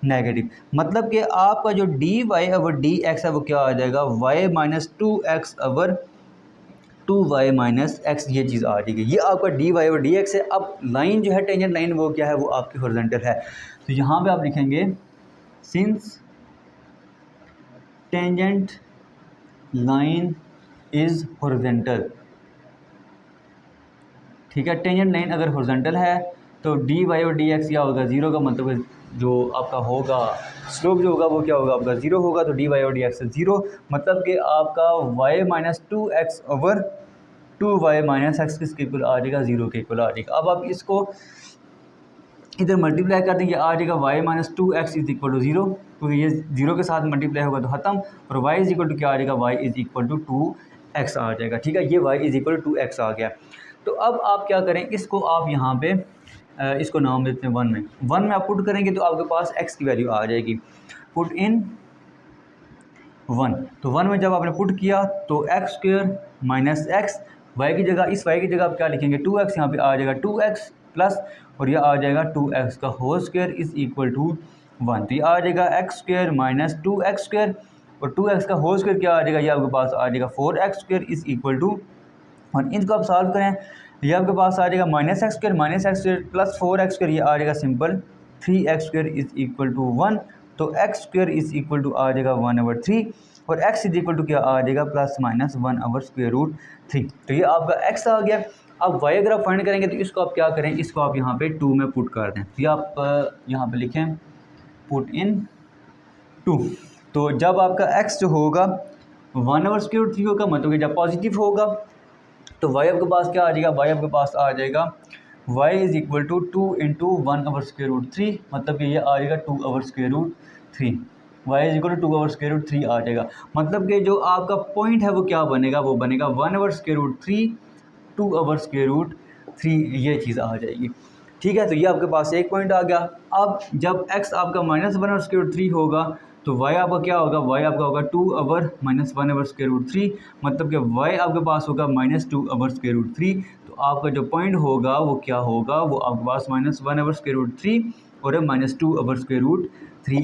नेगेटिव। मतलब कि आपका जो dy/dx है वो क्या आ जाएगा y minus 2x/2y minus x, ये चीज़ आ जाएगी। ये आपका dy/dx है। अब लाइन जो है टेंजेंट लाइन वो क्या है, वो आपकी हॉरिजॉन्टल है। तो यहाँ पे आप लिखेंगे since tangent line is horizontal. ठीक है, टेंजेंट लाइन अगर हॉरिजॉन्टल है तो dy/dx क्या होगा 0 का मतलब जो आपका होगा स्लोप जो होगा वो क्या होगा आपका 0 होगा। तो dy/dx 0 मतलब कि आपका y minus 2x/2y minus x किसके इक्वल आ जाएगा 0 के इक्वल आ जाएगा। अब आप इसको इधर मल्टीप्लाई कर देंगे, आ जाएगा y minus 2x is equal to 0, क्योंकि ये 0 के साथ मल्टीप्लाई होगा तो ख़त्म, और y इज इक्वल टू क्या आ जाएगा, y is equal to 2x आ जाएगा। ठीक है, ये y is equal to 2x आ गया। तो अब आप क्या करें, इसको आप यहाँ पे इसको नाम देते हैं 1 में आप पुट करेंगे तो आपके पास x की वैल्यू आ जाएगी। पुट इन 1, तो 1 में जब आपने पुट किया तो x square minus x, y की जगह, इस वाई की जगह आप क्या लिखेंगे 2x, यहाँ पे आ जाएगा 2x प्लस, और यह आ जाएगा 2x का whole square is equal to 1। तो ये आ जाएगा x square minus 2x square, और 2x का होल स्क्वायर क्या आ जाएगा, ये आपके पास आ जाएगा 4x square is equal to 1। इनको आप सॉल्व करें, ये आपके पास आ जाएगा minus x square plus 4x square, ये आ जाएगा simple 3x square is equal to 1। तो x square is equal to आ जाएगा 1/3, और x इज इक्वल टू क्या आ जाएगा प्लस माइनस 1/√3। तो ये आपका x आ गया। अब y अगर आप फाइंड करेंगे तो इसको आप क्या करें, इसको आप यहाँ पे 2 में पुट कर दें। तो ये आप यहाँ पे लिखें पुट इन 2। तो जब आपका x जो होगा 1/√3 होगा, मतलब कि जब पॉजिटिव होगा तो y आपके पास क्या आ जाएगा, y आपके पास आ जाएगा y is equal to 2 into 1/√3, मतलब कि ये आ जाएगा 2/√3। y इज इक्वल टू 2/√3 आ जाएगा, मतलब कि जो आपका पॉइंट है वो क्या बनेगा, वो बनेगा 1/√3 2/√3, ये चीज़ आ जाएगी। ठीक है, तो ये आपके पास एक पॉइंट आ गया। अब जब x आपका माइनस 1/√3 होगा तो y आपका क्या होगा, y आपका होगा 2/-1/√3, मतलब कि y आपके पास होगा -2/√3। तो आपका जो पॉइंट होगा वो क्या होगा, वो आपके पास -1/√3 और -2/√3,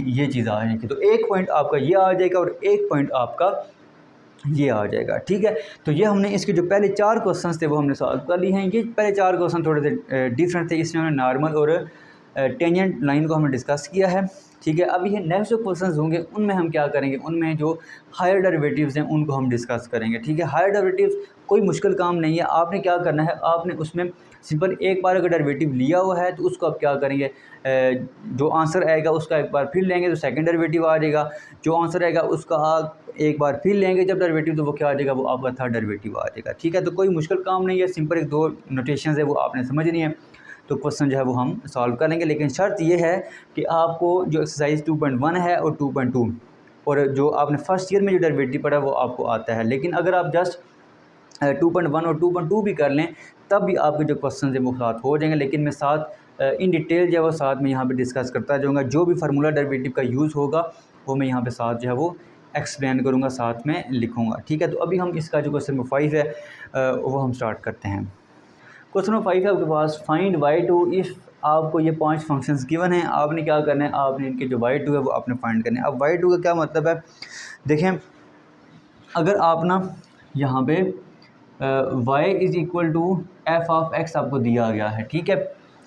ये चीज़ आ जाएगी। तो एक पॉइंट आपका ये आ जाएगा और एक पॉइंट आपका ये आ जाएगा। ठीक है, तो ये हमने इसके जो पहले 4 क्वेश्चंस थे वो हमने सॉल्व कर लिए हैं। ये पहले 4 क्वेश्चन थोड़े से डिफरेंट थे, इसमें हमने नॉर्मल और टेंजेंट लाइन को हमने डिस्कस किया है। ठीक है, अब ये नेक्स्ट जो क्वेश्चंस होंगे उनमें हम क्या करेंगे, उनमें जो हायर डेरिवेटिव्स हैं उनको हम डिस्कस करेंगे। ठीक है, हायर डेरिवेटिव्स कोई मुश्किल काम नहीं है, आपने क्या करना है, आपने उसमें सिंपल एक बार अगर डेरिवेटिव लिया हुआ है तो उसको आप क्या करेंगे, जो आंसर आएगा उसका एक बार फिर लेंगे तो सेकंड डेरिवेटिव आ जाएगा, जो आंसर आएगा उसका एक बार फिर लेंगे जब डेरिवेटिव, तो वो क्या आ जाएगा, वो आपका थर्ड डेरिवेटिव आ जाएगा। ठीक है, तो कोई मुश्किल काम नहीं है, सिंपल एक 2 नोटेशन है वो आपने समझनी है, तो क्वेश्चन जो है वो हम सॉल्व करेंगे। लेकिन शर्त ये है कि आपको जो एक्सरसाइज 2.1 है और 2.2 और जो आपने फर्स्ट ईयर में जो डेरिवेटिव पढ़ा वो आपको आता है, लेकिन अगर आप जस्ट 2.1 और 2.2 भी कर लें तब भी आपके जो क्वेश्चन है वो साथ हो जाएंगे। लेकिन मैं साथ इन डिटेल जो है वो साथ में यहाँ पे डिस्कस करता जाऊँगा, जो भी फार्मूला डेरिवेटिव का यूज़ होगा वो मैं यहाँ पे साथ जो है वो एक्सप्लेन करूँगा, साथ में लिखूँगा। ठीक है, तो अभी हम इसका जो क्वेश्चन नंबर 5 है वो हम स्टार्ट करते हैं। क्वेश्चन नंबर 5 है आपके पास, फाइंड y2 इफ़ आपको ये 5 फंक्शंस गिवन हैं, आपने क्या करना है, आपने इनके जो y2 है वो आपने फाइंड करना है। अब y2 का क्या मतलब है, देखें अगर आप ना यहाँ पे y is equal to f of x आपको दिया गया है। ठीक है,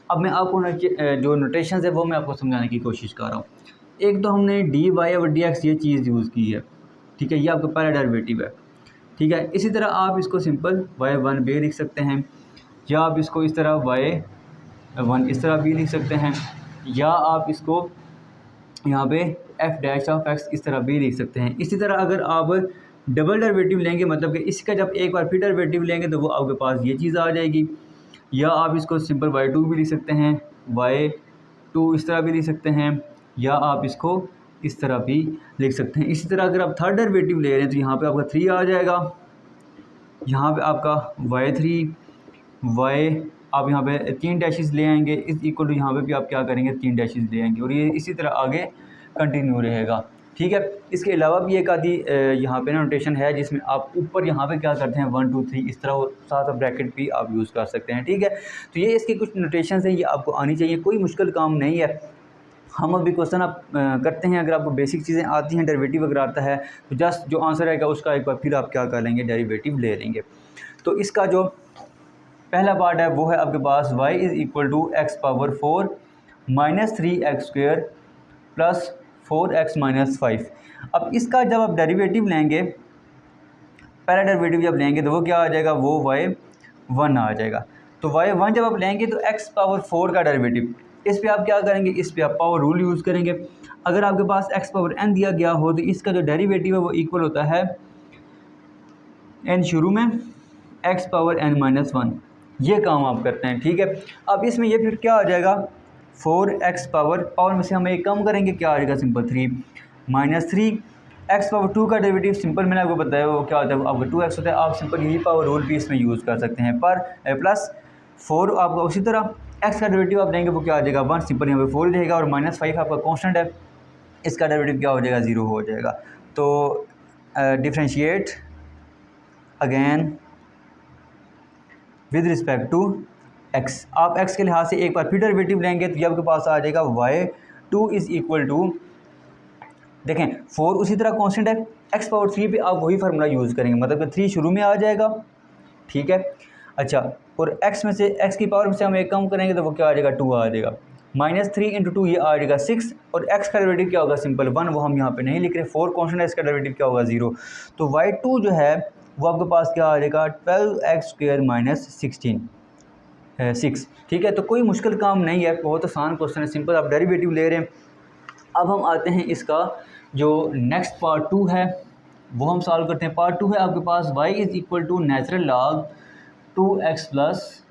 अब मैं आपको जो नोटेशंस है वो मैं आपको समझाने की कोशिश कर रहा हूँ। एक तो हमने dy और dx ये चीज़ यूज़ की है। ठीक है, ये आपका पहला डेरिवेटिव है। ठीक है, इसी तरह आप इसको सिंपल y1 भी लिख सकते हैं, या आप इसको इस तरह y1 इस तरह भी लिख सकते हैं, या आप इसको यहाँ पे f डैश ऑफ x इस तरह भी लिख सकते हैं। इसी तरह अगर आप डबल डेरिवेटिव लेंगे, मतलब कि इसका जब एक बार फिर डेरिवेटिव लेंगे तो वो आपके पास ये चीज़ आ जाएगी, या आप इसको सिंपल y2 भी लिख सकते हैं, y2 इस तरह भी लिख सकते हैं, या आप इसको इस तरह भी लिख सकते हैं। इसी तरह अगर आप थर्ड डेरिवेटिव ले रहे हैं तो यहाँ पे आपका 3 आ जाएगा, यहाँ पे आपका y3 आप यहाँ पे 3 डैशेस ले आएंगे, इस इक्वल टू यहाँ पे भी आप क्या करेंगे 3 डैशेस ले आएंगे, और ये इसी तरह आगे कंटिन्यू रहेगा। ठीक है, इसके अलावा भी एक आदि यहाँ पे नोटेशन है जिसमें आप ऊपर यहाँ पे क्या करते हैं 1 2 3 इस तरह, साथ ब्रैकेट भी आप यूज़ कर सकते हैं। ठीक है, तो ये इसके कुछ नोटेशन हैं, ये आपको आनी चाहिए, कोई मुश्किल काम नहीं है। हम अभी क्वेश्चन आप करते हैं, अगर आपको बेसिक चीज़ें आती हैं, डेरिवेटिव अगर आता है तो जस्ट जो आंसर आएगा उसका एक बार फिर आप क्या कर लेंगे, डेरिवेटिव ले लेंगे। तो इसका जो पहला पार्ट है वो है आपके पास y is equal to x⁴ minus 3x² plus 4x minus 5। अब इसका जब आप डेरिवेटिव लेंगे, पहला डेरिवेटिव जब लेंगे तो वो क्या आ जाएगा, वो y1 आ जाएगा। तो y1 जब आप लेंगे तो x⁴ का डेरिवेटिव, इस पे आप क्या करेंगे, इस पे आप पावर रूल यूज़ करेंगे। अगर आपके पास x⁴n दिया गया हो तो इसका जो डेरिवेटिव है वो इक्वल होता है n शुरू में x⁴n-1, ये काम आप करते हैं। ठीक है, अब इसमें ये फिर क्या आ जाएगा 4x पावर में से हम एक कम करेंगे, क्या आ जाएगा सिंपल 3 माइनस 3x पावर 2 का डेरिवेटिव सिंपल मैंने आपको बताया वो क्या होता है, आपका 2x होता है। आप सिंपल यही पावर रूल भी इसमें यूज़ कर सकते हैं। पर प्लस 4 आपका उसी तरह x का डेरिवेटिव आप देंगे वो क्या आ जाएगा 1, सिंपल यहाँ पे 4 रहेगा। और -5 आपका कॉन्स्टेंट है, इसका डेरिवेटिव क्या हो जाएगा 0 हो जाएगा। तो differentiate again with respect to x। आप x के लिहाज से एक बार फिर डेरिवेटिव लेंगे तो ये आपके पास आ जाएगा y2 इज़ इक्वल टू, देखें 4 उसी तरह कांस्टेंट है, x पावर 3 पे आप वही फार्मूला यूज़ करेंगे, मतलब कि 3 शुरू में आ जाएगा, ठीक है। अच्छा, और x में से x की पावर में से हम एक कम करेंगे तो वो क्या आ जाएगा 2 आ जाएगा। -3 × 2 ये आ जाएगा 6, और x का डेरिवेटिव क्या होगा सिंपल 1, वो हम यहाँ पे नहीं लिख रहे, 4 कांस्टेंट है, इसका डेरिवेटिव क्या होगा 0। तो y2 जो है वो आपके पास क्या आ जाएगा 12x² - 6, ठीक है। तो कोई मुश्किल काम नहीं है, बहुत आसान क्वेश्चन है, सिंपल आप डेरिवेटिव ले रहे हैं। अब हम आते हैं इसका जो नेक्स्ट पार्ट 2 है वो हम सॉल्व करते हैं। पार्ट 2 है आपके पास y is equal to natural log 2x +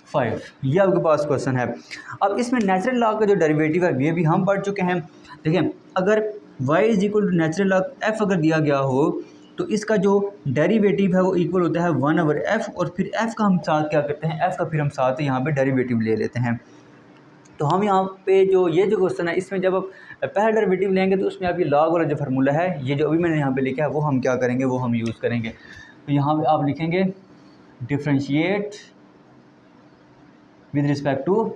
5, ये आपके पास क्वेश्चन है। अब इसमें नेचुरल लॉग का जो डेरिवेटिव है ये भी हम पढ़ चुके हैं। देखें, अगर y is equal to natural log f अगर दिया गया हो तो इसका जो डेरिवेटिव है वो इक्वल होता है 1/f, और फिर f का हम साथ क्या करते हैं, f का फिर हम साथ यहाँ पे डेरिवेटिव ले लेते हैं। तो हम यहाँ पे जो ये जो क्वेश्चन है इसमें जब आप पहला डेरिवेटिव लेंगे तो उसमें आप ये लॉग वाला जो फार्मूला है, ये जो अभी मैंने यहाँ पे लिखा है वो हम क्या करेंगे, वो हम यूज़ करेंगे। तो यहाँ पे आप लिखेंगे differentiate with respect to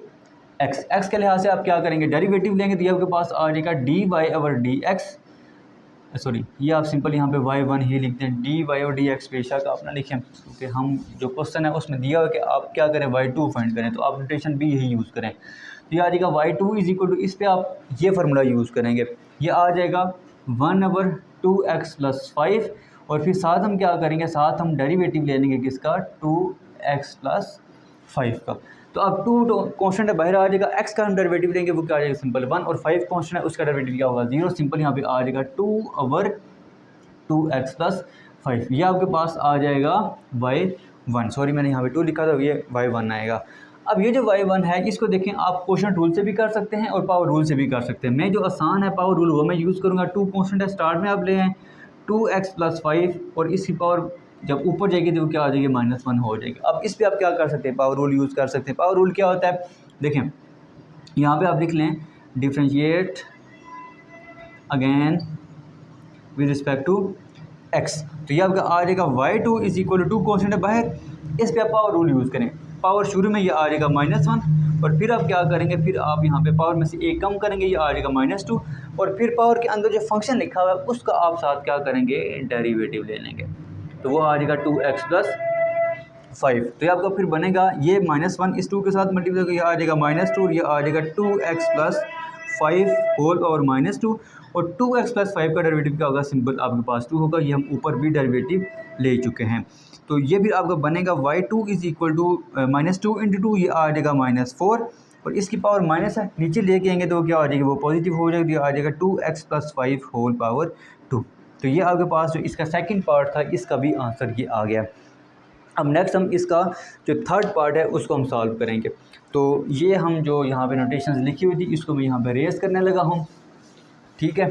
x के लिहाज से आप क्या करेंगे, डेरिवेटिव लेंगे तो ये आपके पास आ जाएगा dy/dx, सॉरी ये आप सिंपल यहाँ पे y1 ही लिखते हैं, dy/dx बेशक आप ना लिखें, क्योंकि हम जो क्वेश्चन है उसमें दिया हुआ कि आप क्या करें y2 फाइंड करें, तो आप नोटेशन भी यही यूज़ करें। तो ये आ जाएगा y2 इज़ इक्वल टू, इस पर आप ये फार्मूला यूज़ करेंगे, ये आ जाएगा 1/2x + 5, और फिर साथ हम क्या करेंगे, साथ हम डेरिवेटिव ले लेंगे किसका 2x + 5 का। तो अब 2 कॉन्स्टेंट है बाहर आ जाएगा, x का हम डेरिवेटिव लेंगे वो क्या आ जाएगा सिंपल 1, और 5 कॉन्स्टेंट है उसका डेरिवेटिव क्या होगा 0, सिंपल यहाँ पे आ जाएगा 2/2x + 5, ये आपके पास आ जाएगा y1, सॉरी मैंने यहाँ पे 2 लिखा था, ये y1 आएगा। अब ये जो y1 है इसको देखें, आप क्वोशंट रूल से भी कर सकते हैं और पावर रूल से भी कर सकते हैं। मैं जो आसान है पावर रूल वो मैं यूज़ करूँगा। 2 कॉन्स्टेंट है, स्टार्ट में आप ले आएँ 2x + 5, और इसकी पावर जब ऊपर जाएगी तो क्या आ जाएगी -1 हो जाएगी। अब इस पर आप क्या कर सकते हैं, पावर रूल यूज़ कर सकते हैं। पावर रूल क्या होता है, देखें यहाँ पे आप लिख लें differentiate again with respect to x, तो ये आपका आ जाएगा y2 is equal to 2 constant है बाहर, इस पर आप पावर रूल यूज़ करें। पावर शुरू में ये आ जाएगा -1, और फिर आप क्या करेंगे, फिर आप यहाँ पे पावर में से एक कम करेंगे, ये आ जाएगा -2, और फिर पावर के अंदर जो फंक्शन लिखा हुआ है उसका आप साथ क्या करेंगे, डेरिवेटिव ले लेंगे, तो वो आ जाएगा 2x + 5। तो ये आपका फिर बनेगा ये -1 इस 2 के साथ मल्टीप्लाई करके ये आ जाएगा -2, ये आ जाएगा 2x + 5 होल और -2, और 2x + 5 का डेरिवेटिव क्या होगा, सिंपल आपके पास 2 होगा, ये हम ऊपर भी डेरिवेटिव ले चुके हैं। तो ये भी आपका बनेगा y2 इज़ इक्वल टू -2 × 2, ये आ जाएगा -4, और इसकी पावर माइनस है, नीचे लेके आएंगे तो क्या आ जाएगी, वो पॉजिटिव हो जाएगी, आ जाएगा 2x + 5 होल पावर 2। तो ये आपके पास जो इसका सेकंड पार्ट था इसका भी आंसर ये आ गया। अब नेक्स्ट हम इसका जो थर्ड पार्ट है उसको हम सॉल्व करेंगे। तो ये हम जो यहाँ पे नोटेशंस लिखी हुई थी इसको मैं यहाँ पे रेज़ करने लगा हूँ, ठीक है।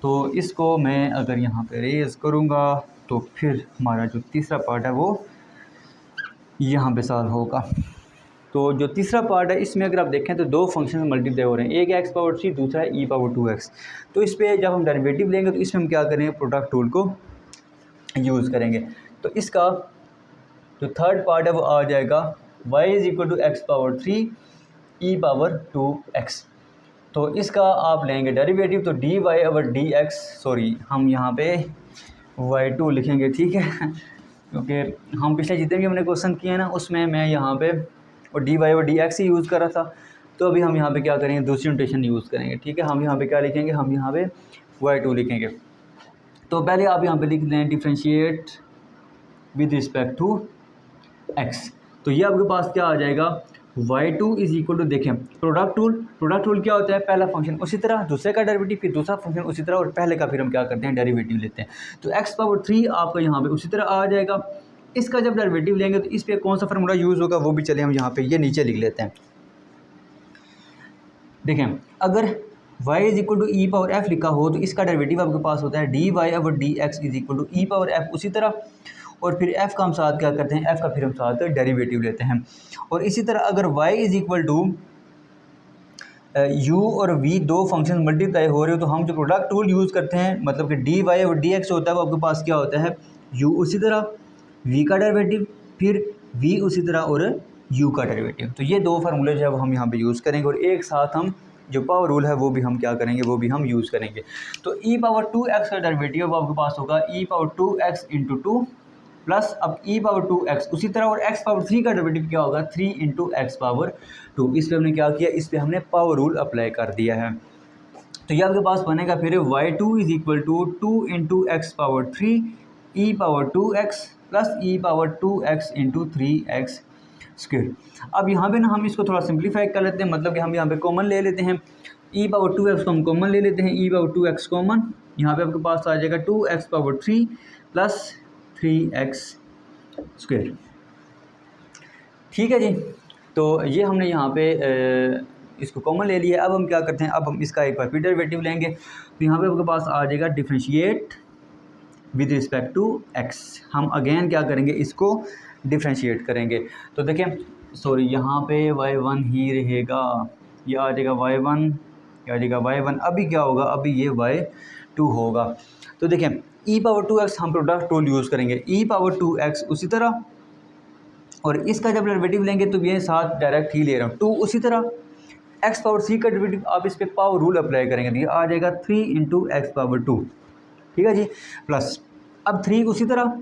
तो इसको मैं अगर यहाँ पे रेज़ करूँगा तो फिर हमारा जो तीसरा पार्ट है वो यहाँ पे सॉल्व होगा। तो जो तीसरा पार्ट है इसमें अगर आप देखें तो 2 फंक्शन मल्टीप्लाई हो रहे हैं, एक है x⁻3, दूसरा है e⁻2x। तो इस पर जब हम डेरिवेटिव लेंगे तो इसमें हम क्या करेंगे, प्रोडक्ट रूल को यूज़ करेंगे। तो इसका जो थर्ड पार्ट है वो आ जाएगा y is equal to x⁻3 e⁻2x। तो इसका आप लेंगे डेरिवेटिव, तो dy/dx, सॉरी हम यहाँ पे y2 लिखेंगे, ठीक है, क्योंकि हम पिछले जितने भी हमने क्वेश्चन किए हैं ना उसमें मैं यहाँ पे और dy/dx ही यूज़ कर रहा था। तो अभी हम यहाँ पे क्या करेंगे, दूसरी नोटेशन यूज़ करेंगे, ठीक है। हम यहाँ पे क्या लिखेंगे, हम यहाँ पे y2 लिखेंगे। तो पहले आप यहाँ पे लिख दें differentiate with respect to x। तो ये आपके पास क्या आ जाएगा, y2 इज़ इक्वल टू, देखें प्रोडक्ट रूल क्या होता है, पहला फंक्शन उसी तरह, दूसरे का डेरिवेटिव, फिर दूसरा फंक्शन उसी तरह, और पहले का फिर हम क्या करते हैं, डेरिवेटिव लेते हैं। तो x⁻3 आपका यहाँ पे उसी तरह आ जाएगा। इसका जब डेरिवेटिव लेंगे तो इस पर कौन सा फार्मूला यूज़ होगा वो भी चले हम यहाँ पे ये नीचे लिख लेते हैं। देखें अगर y is equal to e power f लिखा हो तो इसका डेरिवेटिव आपके पास होता है d y over d x is equal to e power f उसी तरह, और फिर f का हम साथ क्या करते हैं, f का फिर हम साथ डेरिवेटिव लेते हैं। और इसी तरह अगर y is equal to u और v दो फंक्शन मल्टीप्लाई हो रहे हो तो हम जो प्रोडक्ट टूल यूज़ करते हैं, मतलब कि डी वाई और डी एक्स होता है वो आपके पास क्या होता है, u उसी तरह v का डेरिवेटिव, फिर v उसी तरह और u का डेरिवेटिव। तो ये दो फार्मूले जो है वो हम यहाँ पे यूज़ करेंगे, और एक साथ हम जो पावर रूल है वो भी हम क्या करेंगे, वो भी हम यूज़ करेंगे। तो e पावर 2x का डेरिवेटिव आपके पास होगा e power 2x into 2 plus अब e पावर 2x उसी तरह, और x पावर 3 का डेरिवेटिव क्या होगा 3 इंटू एक्स पावर 2। इस पर हमने क्या किया, इस पर हमने पावर रूल अप्लाई कर दिया है। तो ये आपके पास बनेगा फिर y2 is equal to 2 into x power 3 e power 2x plus e power 2x into 3x square. अब यहाँ पे ना हम इसको थोड़ा सिंप्लीफाई कर लेते हैं, मतलब कि हम यहाँ पे कॉमन ले लेते हैं, e पावर 2x को हम कॉमन ले लेते हैं, e पावर 2x कॉमन, यहाँ पे आपके पास आ जाएगा 2x power 3 plus 3x square. ठीक है जी, तो ये हमने यहाँ पे इसको कॉमन ले लिया। अब हम क्या करते हैं, अब हम इसका एक बार फिर डेरिवेटिव लेंगे। तो यहाँ पे आपके पास आ जाएगा differentiate with respect to x। हम अगेन क्या करेंगे, इसको डिफ्रेंशिएट करेंगे। तो देखें सॉरी यहाँ पे y1 ही रहेगा, ये आ जाएगा y1, ये आ जाएगा y1, अभी क्या होगा, अभी ये y2 होगा। तो देखें e पावर 2x हम प्रोडक्ट टूल यूज़ करेंगे, e पावर 2x उसी तरह, और इसका जब डेरिवेटिव लेंगे तो ये साथ डायरेक्ट ही ले रहा हूँ 2 उसी तरह, x पावर 3 का डेरिवेटिव आप इस पर पावर रूल अप्लाई करेंगे तो ये आ जाएगा 3 इंटू एक्स पावर 2। ठीक है जी, प्लस अब 3 उसी तरह,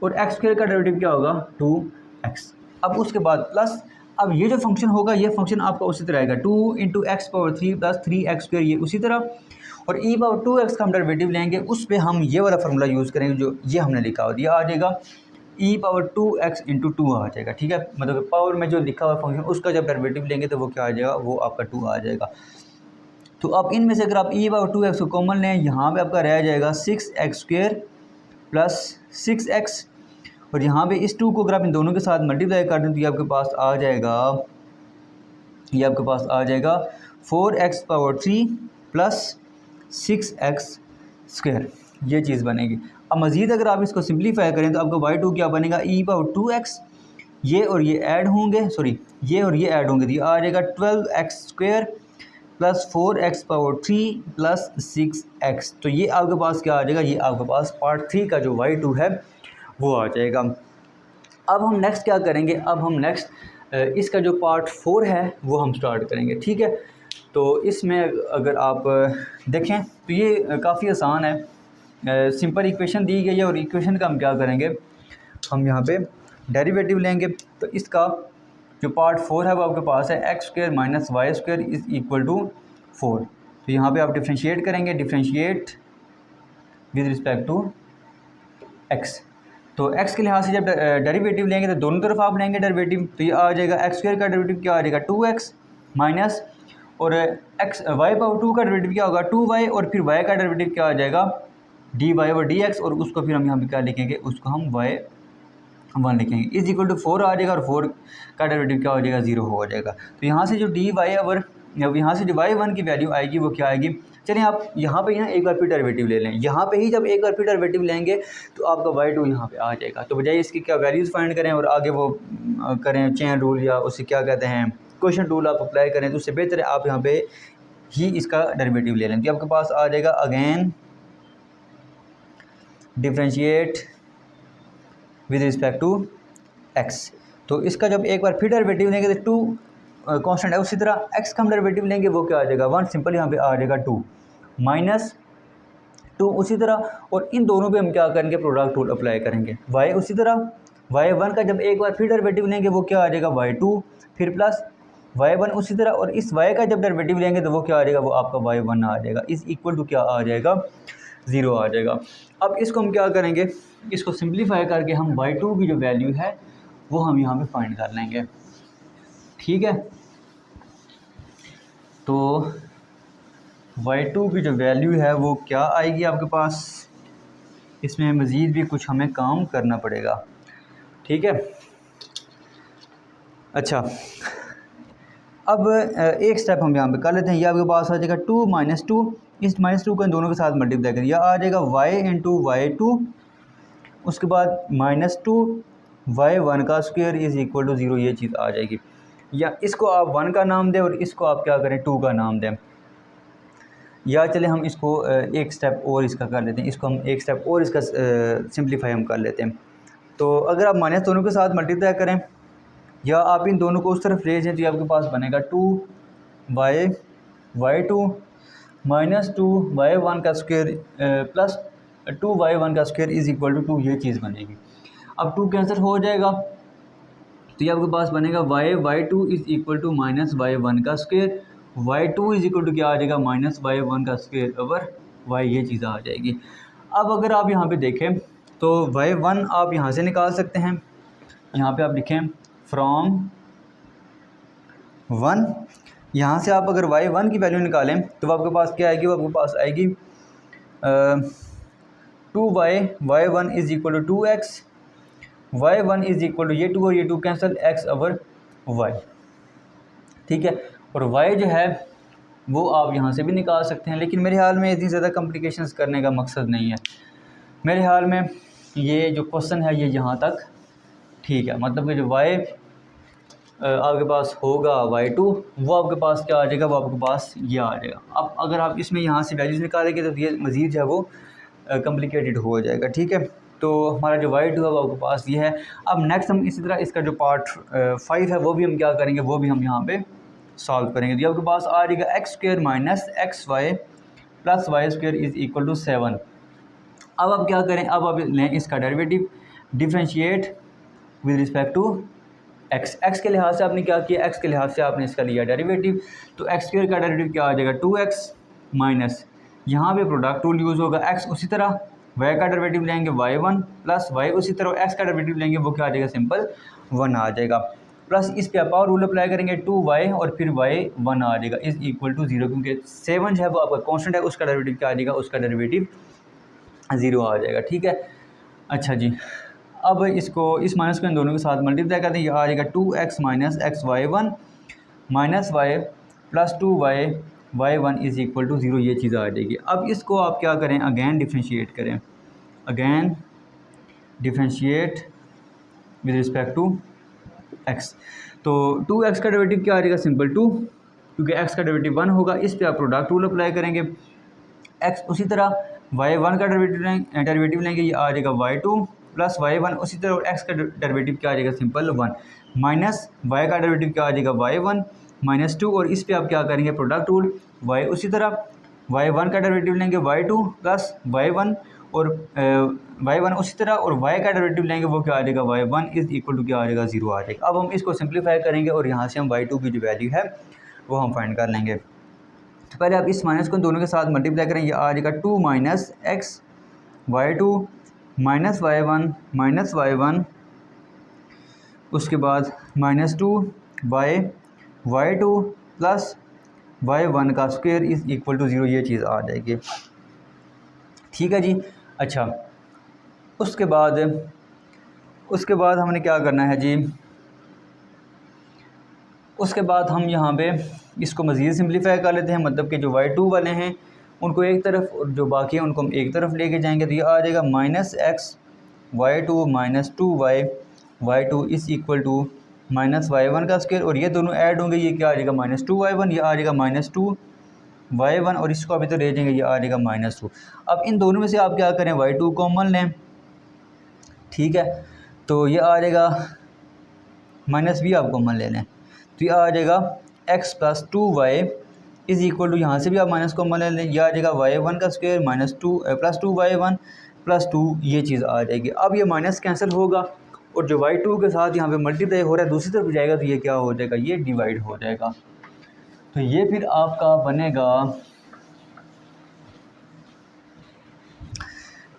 और एक्स स्क्वायर का डेरिवेटिव क्या होगा 2x। अब उसके बाद प्लस अब ये जो फंक्शन होगा ये फंक्शन आपका उसी तरह आएगा 2 into x power 3 plus 3x square, ये उसी तरह, और e पावर 2x का हम डेरिवेटिव लेंगे उस पर हम ये वाला फार्मूला यूज़ करेंगे जो ये हमने लिखा हो, ये आ जाएगा e पावर 2x इंटू 2 आ जाएगा। ठीक है, मतलब पावर में जो लिखा हुआ फंक्शन उसका जब डेरिवेटिव लेंगे तो वो क्या आ जाएगा, वो आपका 2 आ जाएगा। तो अब इनमें से अगर आप e पावर 2x को कॉमन लें, यहाँ पे आपका रह जाएगा 6x स्क्वायर प्लस 6x, और यहाँ पे इस 2 को अगर आप इन दोनों के साथ मल्टीप्लाई कर दें तो ये आपके पास आ जाएगा, ये आपके पास आ जाएगा 4x power 3 plus 6x square, ये चीज़ बनेगी। अब मज़ीद अगर आप इसको सिंप्लीफाई करें तो आपका y2 क्या बनेगा, e पावर 2x, ये और ये ऐड होंगे, सॉरी ये और ये ऐड होंगे तो ये आ जाएगा 12x square plus 4x power 3 plus 6x। तो ये आपके पास क्या आ जाएगा, ये आपके पास पार्ट 3 का जो y2 है वो आ जाएगा। अब हम नेक्स्ट क्या करेंगे, अब हम नेक्स्ट इसका जो पार्ट 4 है वो हम स्टार्ट करेंगे। ठीक है, तो इसमें अगर आप देखें तो ये काफ़ी आसान है, सिंपल इक्वेशन दी गई है, और इक्वेशन का हम क्या करेंगे, हम यहाँ पे डेरिवेटिव लेंगे। तो इसका जो पार्ट 4 है वो आपके पास है x square minus y square is equal to 4। तो यहाँ पे आप डिफ्रेंशिएट करेंगे, differentiate with respect to x. तो x के लिहाज से जब डेरिवेटिव लेंगे तो दोनों तरफ आप लेंगे डेरिवेटिव, तो ये आ जाएगा एक्स स्क्वायर का डेरिवेटिव क्या आ जाएगा 2x माइनस, और x y पावर 2 का डेरिवेटिव क्या होगा 2y, और फिर y का डेरिवेटिव क्या आ जाएगा dy ओवर dx, और उसको फिर हम यहाँ पे क्या लिखेंगे, उसको हम y1 लिखेंगे इज इक्वल टू 4 आ जाएगा, और 4 का डेरिवेटिव क्या हो जाएगा 0 हो जाएगा। तो यहाँ से जो dy ओवर यहाँ से जो y1 की वैल्यू आएगी वो क्या आएगी, चलिए आप यहाँ पे एक बार फिर डेरिवेटिव ले लें, यहाँ पे ही जब एक बार फिर डेरिवेटिव लेंगे तो आपका y2 यहाँ पे आ जाएगा। तो बजाय इसकी क्या वैल्यूज़ फाइंड करें और आगे वो करें चेन रूल या उसे क्या कहते हैं क्वेश्चन रूल आप अप्लाई करें, तो उससे बेहतर है आप यहाँ पे ही इसका डेरिवेटिव ले लें। तो आपके पास आ जाएगा again differentiate with respect to x. तो इसका जब एक बार फिर डेरिवेटिव लेंगे तो 2 कांस्टेंट है, उसी तरह x का हम डेरिवेटिव लेंगे वो क्या आ जाएगा 1, सिंपल यहाँ पे आ जाएगा 2 माइनस 2 उसी तरह, और इन दोनों पे हम क्या करेंगे प्रोडक्ट रूल अप्लाई करेंगे, y उसी तरह y1 का जब एक बार फिर डेरिवेटिव लेंगे वो क्या आ जाएगा y2, फिर प्लस y1 उसी तरह, और इस y का जब डेरिवेटिव लेंगे तो वो क्या आ जाएगा, वो आपका y1 आ जाएगा इज इक्वल टू क्या आ जाएगा 0 आ जाएगा। अब इसको हम क्या करेंगे, इसको सिंप्लीफाई करके हम y2 की जो वैल्यू है वो हम यहाँ पे फाइंड कर लेंगे। ठीक है, तो y2 की जो वैल्यू है वो क्या आएगी आपके पास, इसमें मज़ीद भी कुछ हमें काम करना पड़ेगा। ठीक है, अच्छा अब एक स्टेप हम यहाँ पे कर लेते हैं। ये आपके पास आ जाएगा 2 माइनस 2, इस माइनस 2 को इन दोनों के साथ मल्टीप्लाई करें, यह आ जाएगा y इंटू y2, उसके बाद माइनस 2 y1 का स्क्वायर इज़ इक्वल टू 0, ये चीज़ आ जाएगी। या इसको आप 1 का नाम दें और इसको आप क्या करें 2 का नाम दें। या चले हम इसको एक स्टेप और इसका कर लेते हैं, इसको हम एक स्टेप और इसका सिंप्लीफाई हम कर लेते हैं। तो अगर आप माइनस दोनों के साथ मल्टीप्लाई करें या आप इन दोनों को उस तरफ ले जाएं तो आपके पास बनेगा 2y2 माइनस 2y1 का स्क्वायर प्लस 2y1 का स्क्वायर इज़ इक्वल टू 2, ये चीज़ बनेगी। अब 2 कैंसिल हो जाएगा तो ये आपके पास बनेगा y2 is equal to minus y1 का square, y2 is equal to क्या आ जाएगा माइनस y1 का स्क्वायर ओवर y, ये चीज़ आ जाएगी। अब अगर आप यहाँ पे देखें तो y1 आप यहाँ से निकाल सकते हैं, यहाँ पे आप लिखें फ्रॉम 1, यहाँ से आप अगर y1 की वैल्यू निकालें तो आपके पास क्या आएगी, वो आपके पास आएगी 2y1 is equal to 2x, y1 is equal to ये 2 और ये 2 कैंसिल, x ओवर y, ठीक है। और y जो है वो आप यहाँ से भी निकाल सकते हैं, लेकिन मेरे ख्याल में इतनी ज़्यादा कॉम्प्लिकेशंस करने का मकसद नहीं है। मेरे ख्याल में ये जो क्वेश्चन है ये यहाँ तक ठीक है, मतलब कि जो y आपके पास होगा y2 वो आपके पास क्या आ जाएगा, वो आपके पास ये आ जाएगा। अब अगर आप इसमें यहाँ से वैल्यूज़ निकालेंगे तो ये मज़ीद जो है वो कॉम्प्लिकेटेड हो जाएगा, ठीक है। तो हमारा जो y2 है वो आपके पास ये है। अब नेक्स्ट हम इसी तरह इसका जो पार्ट 5 है वो भी हम क्या करेंगे, वो भी हम यहाँ पे सॉल्व करेंगे। तो ये आपके पास आ जाएगा x square minus x y plus y square is equal to 7। अब आप क्या करें, अब आप लें इसका derivative, differentiate with respect to x के लिहाज से आपने क्या किया, एक्स के लिहाज से आपने इसका लिया डेरिवेटिव। तो एक्स स्क्वायर का डेरिवेटिव क्या आ जाएगा 2x माइनस, यहाँ पे प्रोडक्ट रूल यूज़ होगा, एक्स उसी तरह y का डेरिवेटिव लेंगे y1 प्लस y उसी तरह x का डेरिवेटिव लेंगे, वो क्या आ जाएगा सिंपल 1 आ जाएगा, प्लस इस पे आप पावर रूल अप्लाई करेंगे 2y और फिर y1 आ जाएगा इज़ इक्वल टू 0, क्योंकि 7 जो है वो आपका कॉन्स्टेंट है, उसका डेरिवेटिव क्या आ जाएगा, उसका डेरिवेटिव 0 आ जाएगा, ठीक है। अच्छा जी, अब इसको इस माइनस को इन दोनों के साथ मल्टीप्लाई करते हैं, ये आ जाएगा 2x minus x y1 minus y plus 2y y1 is equal to 0, ये चीज़ आ जाएगी। अब इसको आप क्या करें, अगेन डिफ्रेंशिएट करें, again differentiate with respect to x। तो 2x का डेरिवेटिव क्या आ जाएगा सिंपल 2, क्योंकि x का डेरिवेटिव 1 होगा, इस पे आप प्रोडक्ट रूल अप्लाई करेंगे, x उसी तरह y1 का डेरिवेटिव लेंगे, ये आ जाएगा y2 प्लस y1 उसी तरह x का डेरिवेटिव क्या आ जाएगा सिंपल 1 माइनस y का डेरिवेटिव क्या आ जाएगा y1 माइनस 2, और इस पे आप क्या करेंगे प्रोडक्ट रूल, y उसी तरह y1 का डेरिवेटिव लेंगे y2 प्लस y1 और y1 उसी तरह, और y का डेरिवेटिव लेंगे वो क्या आ जाएगा y1 इज़ इक्वल टू क्या आ जाएगा 0 आ जाएगा। अब हम इसको सिंप्लीफाई करेंगे और यहाँ से हम y2 की जो वैल्यू है वो हम फाइंड कर लेंगे। तो पहले आप इस माइनस को दोनों के साथ मल्टीप्लाई करें, ये आ जाएगा 2 minus x y2 minus y1 उसके बाद माइनस 2y2 प्लस y1 का स्क्वायर इज़ इक्वल टू 0, ये चीज़ आ जाएगी, ठीक है जी। अच्छा, उसके बाद हमने क्या करना है जी, उसके बाद हम यहाँ पे इसको मज़ीद सिंप्लीफाई कर लेते हैं, मतलब कि जो y2 वाले हैं उनको एक तरफ और जो बाकी हैं उनको हम एक तरफ लेके जाएंगे, तो ये आ जाएगा minus x y2 minus 2y2 is equal to minus y1 का स्क्वायर, और ये दोनों ऐड होंगे, ये क्या आ जाएगा माइनस 2y1, ये आ जाएगा माइनस 2y1, और इसको अभी तो ले जाएंगे, ये आ जाएगा माइनस 2। अब इन दोनों में से आप क्या करें y2 कॉमन लें, ठीक है, तो ये आ जाएगा माइनस भी आप कॉमन ले लें, तो ये आ जाएगा x plus 2y is equal to, यहाँ से भी आप माइनस कॉमन ले लें, यह आ जाएगा y1 का square minus 2 plus 2y1 plus 2, ये चीज़ आ जाएगी। अब ये माइनस कैंसिल होगा और जो y2 के साथ यहाँ पे मल्टीप्लाई हो रहा है दूसरी तरफ जाएगा, तो ये क्या हो जाएगा, ये डिवाइड हो जाएगा। तो ये फिर आपका बनेगा,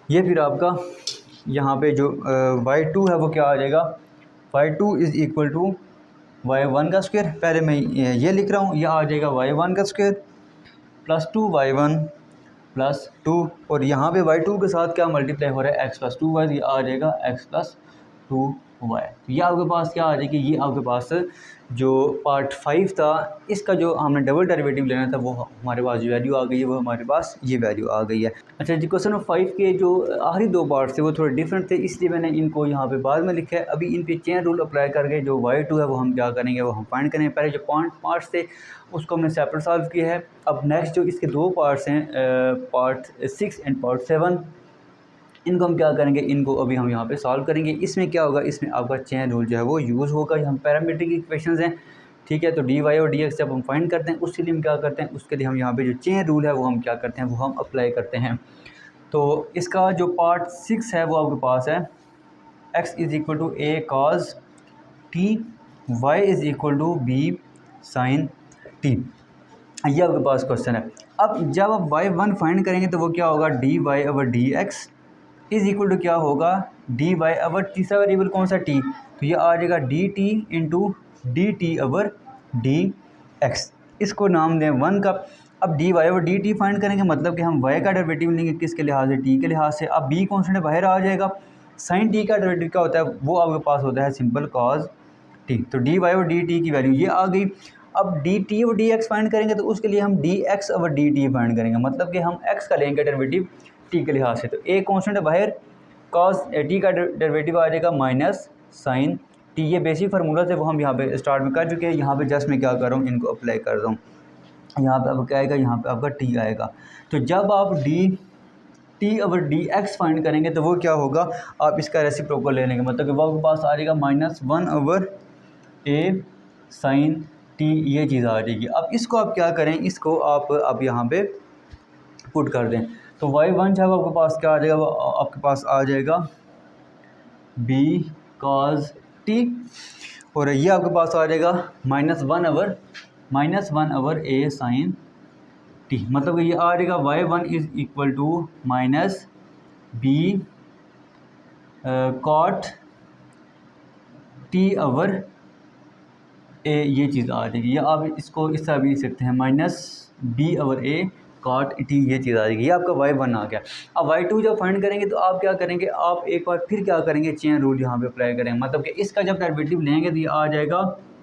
ये फिर आपका यहाँ पे जो y2 है वो क्या आ जाएगा, y2 is equal to y1 का स्क्वायर, पहले मैं ये लिख रहा हूँ, यह आ जाएगा y1 का स्क्वायर प्लस 2y1 प्लस 2, और यहाँ पे y2 के साथ क्या मल्टीप्लाई हो रहा है x प्लस 2y, ये आ जाएगा x प्लस 2 हुआ है। तो ये आपके पास क्या आ जाएगी, ये आपके पास जो पार्ट 5 था इसका जो हमने डबल डेरिवेटिव लेना था वो हमारे पास जो वैल्यू आ गई है वो हमारे पास ये वैल्यू आ गई है। अच्छा जी, क्वेश्चन नंबर 5 के जो आखिरी 2 पार्ट्स थे वो थोड़े डिफरेंट थे, इसलिए मैंने इनको यहाँ पे बाद में लिखा है। अभी इन पे चेन रूल अप्लाई करके जो y2 है वो हम क्या करेंगे, वो हम फाइंड करेंगे। पहले जो पार्ट्स थे उसको हमने सेपरेट सॉल्व किया है। अब नेक्स्ट जो इसके 2 पार्ट्स हैं पार्ट 6 एंड पार्ट 7, इनको हम क्या करेंगे, इनको अभी हम यहाँ पे सॉल्व करेंगे। इसमें क्या होगा, इसमें आपका चेन रूल जो है वो यूज़ होगा। हम पैरामीट्रिक इक्वेशंस हैं, ठीक है। तो dy और dx जब हम फाइंड करते हैं उसके लिए हम क्या करते हैं, उसके लिए हम यहाँ पे जो चेन रूल है वो हम क्या करते हैं, वो हम अप्लाई करते हैं। तो इसका जो पार्ट 6 है वो आपके पास है x = a cos t, y = b sin t। ये आपके पास क्वेश्चन है। अब जब आप y1 फाइंड करेंगे तो वो क्या होगा, dy/dx = क्या होगा, dy/ तीसरा वेरिएबल कौन सा, t, तो ये आ जाएगा dt × dt/dx। इसको नाम दें 1 का। अब dy/dt फाइंड करेंगे, मतलब कि हम y का डेरिवेटिव लेंगे किसके लिहाज से, t के लिहाज से। अब b कॉन्स्टेंट बाहर आ जाएगा। sin t का डेरिवेटिव क्या होता है, वो आपके पास होता है सिंपल cos t। तो dy/dt की वैल्यू ये आ गई। अब dt और dx फाइंड करेंगे तो उसके लिए हम dx/dt फाइंड करेंगे, मतलब कि हम x का लेंगे डेरिवेटिव t के लिहाज से। तो a कॉन्स्टेंट है बाहर, cos t का डेरिवेटिव आ जाएगा माइनस sin t। ये बेसिक फार्मूला से वो हम यहाँ पे स्टार्ट में कर चुके हैं। यहाँ पे जस्ट मैं क्या कर रहा हूँ, इनको अप्लाई कर रहा हूँ। यहाँ पे अब क्या आएगा, यहाँ पे आपका t आएगा। तो जब आप dt/dx फाइंड करेंगे तो वो क्या होगा, आप इसका रेसिप्रोकल ले लेंगे, मतलब कि वो आपके पास आ जाएगा -1/a sin t, ये चीज़ आ जाएगी। अब इसको आप क्या करें, इसको आप यहाँ पे पुट कर दें। तो y1 जो है आपके पास क्या आ जाएगा, वो आपके पास आ जाएगा b cos t, और ये आपके पास आ जाएगा -1/a sin t, मतलब कि ये आ जाएगा y1 = -b cot t/a, ये चीज़ आ जाएगी। या आप इसको इस तरह भी लिख सकते हैं -b/a cot t, ये चीज़ आ जाएगी। ये आपका y1 आ गया। अब y2 जब फाइंड करेंगे तो आप क्या करेंगे, आप एक बार फिर क्या करेंगे, चेन रूल यहाँ पे अप्लाई करेंगे, मतलब कि इसका जब डेरिवेटिव लेंगे तो ये आ जाएगा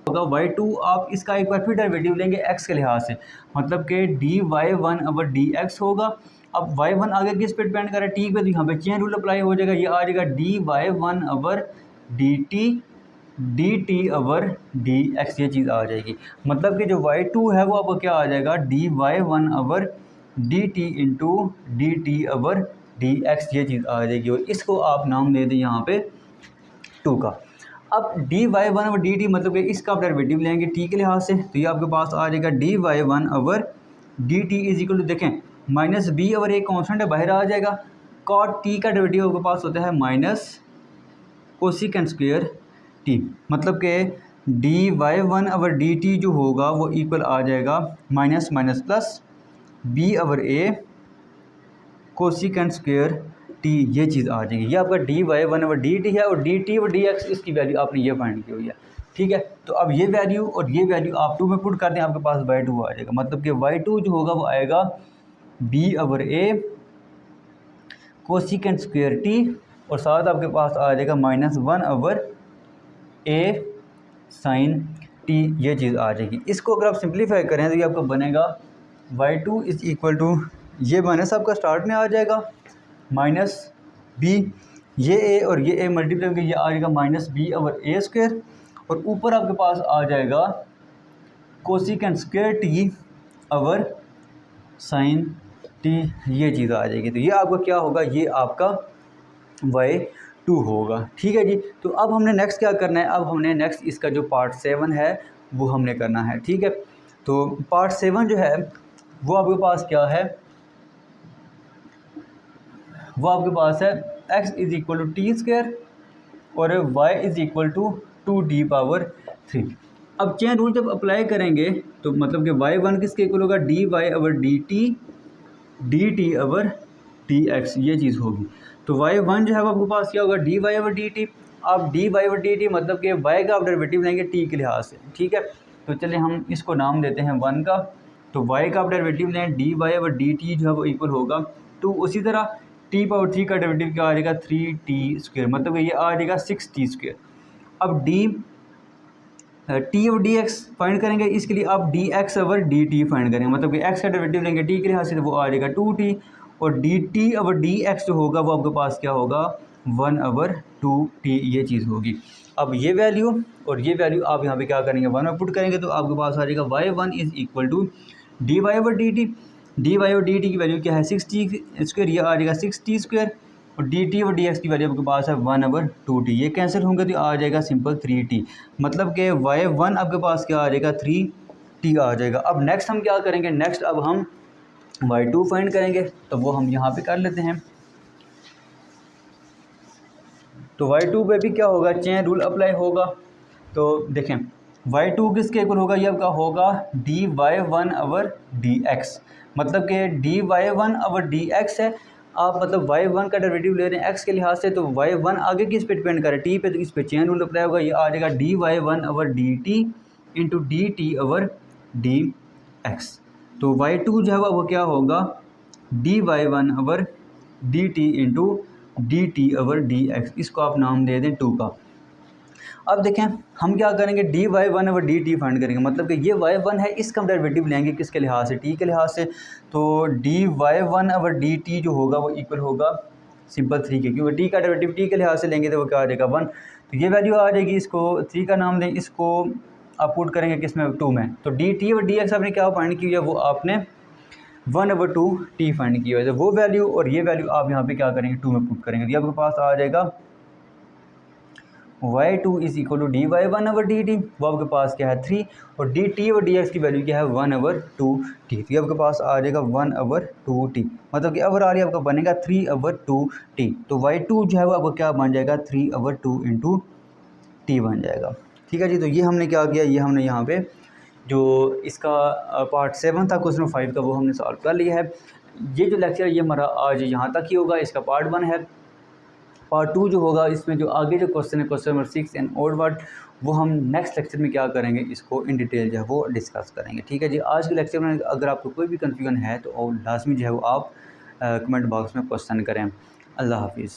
होगा y2। आप इसका एक बार फिर डेरिवेटिव लेंगे x के लिहाज से, मतलब कि dy/dx होगा। अब y1 आगे किस पे डिपेंड कर रहा है, t पे, तो यहाँ पे चेन रूल अप्लाई हो जाएगा। ये आ जाएगा dy/dt/dx, ये चीज़ आ जाएगी। मतलब कि जो y2 है वो आपको क्या आ जाएगा, dy/dt × dt/dx, ये चीज़ आ जाएगी। और इसको आप नाम दे दें यहाँ पे 2 का। अब dy/dt मतलब कि इसका आप डेरिवेटिव लेंगे t के लिहाज से, तो ये आपके पास आ जाएगा dy/dt = देखें -b/a कॉन्स्टेंट है बाहर आ जाएगा। cot t का डेरिवेटिव आपके पास होता है -cosec² t, मतलब कि dy/dt जो होगा वो इक्वल आ जाएगा minus plus b/a cosec² t, ये चीज़ आ जाएगी। ये आपका dy/dt है, और dt/dx इसकी वैल्यू आपने ये फाइंड की हुई है, ठीक है। तो अब ये वैल्यू और ये वैल्यू आप 2 में पुट कर दें, आपके पास y2 आ जाएगा, मतलब कि y2 जो होगा वो आएगा b/a cosec² t, और साथ आपके पास आ जाएगा -1/a sin t, ये चीज़ आ जाएगी। इसको अगर आप सिंप्लीफाई करें तो ये आपका बनेगा y2 = ये माइनस आपका स्टार्ट में आ जाएगा -b, ये a और ये a मल्टीप्लाई करके ये आ जाएगा -b/a², और ऊपर आपके पास आ जाएगा cosec² t/sin t, ये चीज़ आ जाएगी। तो ये आपका क्या होगा, ये आपका y2 होगा, ठीक है जी। तो अब हमने नेक्स्ट क्या करना है, अब हमने नेक्स्ट इसका जो पार्ट 7 है वो हमने करना है, ठीक है। तो पार्ट 7 जो है वो आपके पास क्या है, वो आपके पास है x = t² और y = 2d/3। अब चेन रूल जब अप्लाई करेंगे तो मतलब कि y1 किसके इक्वल होगा, dy/dt dt/dx, ये चीज़ होगी। तो y1 जो है वो आपके पास क्या होगा, dy/dt। आप dy/dt मतलब कि y का आप डेरिवेटिव लेंगे t के लिहाज से, ठीक है। तो चलिए हम इसको नाम देते हैं 1 का। तो y का आप डेरिवेटिव लें, dy/dt जो है वो इक्वल होगा 2। उसी तरह t/3 का डेरिवेटिव क्या आ जाएगा, 3t², मतलब कि ये आ जाएगा 6t²। अब टी और डी एक्स फाइंड करेंगे, इसके लिए आप D x over d T find करेंगे, मतलब कि एक्स का डेरिवेटिव लेंगे टी के लिहाज से तो वो आ जाएगा 2t, और d T over d x जो होगा वो आपके पास क्या होगा 1/2t, ये चीज़ होगी। अब ये वैल्यू और ये वैल्यू आप यहाँ पे क्या करेंगे 1 में पुट करेंगे तो आपके पास आ जाएगा y1 is equal to d y over d t. D y और डी टी की वैल्यू क्या है 6t², ये आ जाएगा 6t², और डी टी और डी एक्स की वैल्यू आपके पास है 1/2t, ये कैंसिल होंगे तो आ जाएगा सिंपल 3t, मतलब कि y1 आपके पास क्या आ जाएगा 3t आ जाएगा। अब नेक्स्ट हम क्या करेंगे, नेक्स्ट अब हम y2 फाइंड करेंगे, तो वो हम यहाँ पे कर लेते हैं। तो y2 पे भी क्या होगा, चेन रूल अप्लाई होगा। तो देखें y2 किसके इक्वल होगा, ये आपका होगा dy1/dx, मतलब कि dy1/dx है। आप मतलब y1 का डेरिवेटिव ले रहे हैं x के लिहाज से, तो y1 आगे किस पे डिपेंड करे, t पे, तो इस पे चेन रूल अप्लाई होगा। ये आ जाएगा dy1/dt इंटू dt/dx। तो y2 जो है वो क्या होगा dy1/dt इंटू dt/dx, इसको आप नाम दे दें 2 का। अब देखें हम क्या करेंगे dy1/dt फाइंड करेंगे, मतलब कि ये y1 है, इसका हम डेरिवेटिव लेंगे किसके लिहाज से, t के लिहाज से। तो dy1/dt जो होगा वो इक्वल होगा सिंपल 3 के, क्योंकि t का डेरिवेटिव t के लिहाज से लेंगे तो वो क्या आ जाएगा 1, तो ये वैल्यू आ जाएगी। इसको 3 का नाम दें, इसको आप पुट करेंगे किस में 2 में, तो dt/dx आपने क्या फाइंड की है, वो आपने 1/2t फाइंड की है, तो वो वैल्यू और ये वैल्यू आप यहाँ पे क्या करेंगे 2 में पुट करेंगे, तो ये आपके पास आ जाएगा y2 is equal to dy1/dt, वो आपके पास क्या है 3, और dt/dx की वैल्यू क्या है 1/2t, तो ये आपके पास आ जाएगा 1/2t, मतलब कि ओवरऑल आपका बनेगा 3/2t। तो y2 जो है वो आपका क्या बन जाएगा 3/2 इंटू t बन जाएगा। ठीक है जी, तो ये हमने क्या किया, ये हमने यहाँ पे जो इसका पार्ट 7 था क्वेश्चन 5 का, वो हमने सॉल्व कर लिया है। ये जो लेक्चर ये हमारा आज यहाँ तक ही होगा, इसका पार्ट 1 है। पार्ट 2 जो होगा इसमें जो आगे जो क्वेश्चन है, question number 6 and odd word, वो हम नेक्स्ट लेक्चर में क्या करेंगे, इसको इन डिटेल जो है वो डिस्कस करेंगे। ठीक है जी, आज के लेक्चर में अगर आपको कोई भी कन्फ्यूजन है तो लाजमी जो है वो आप कमेंट बॉक्स में क्वेश्चन करें। अल्लाह हाफिज़।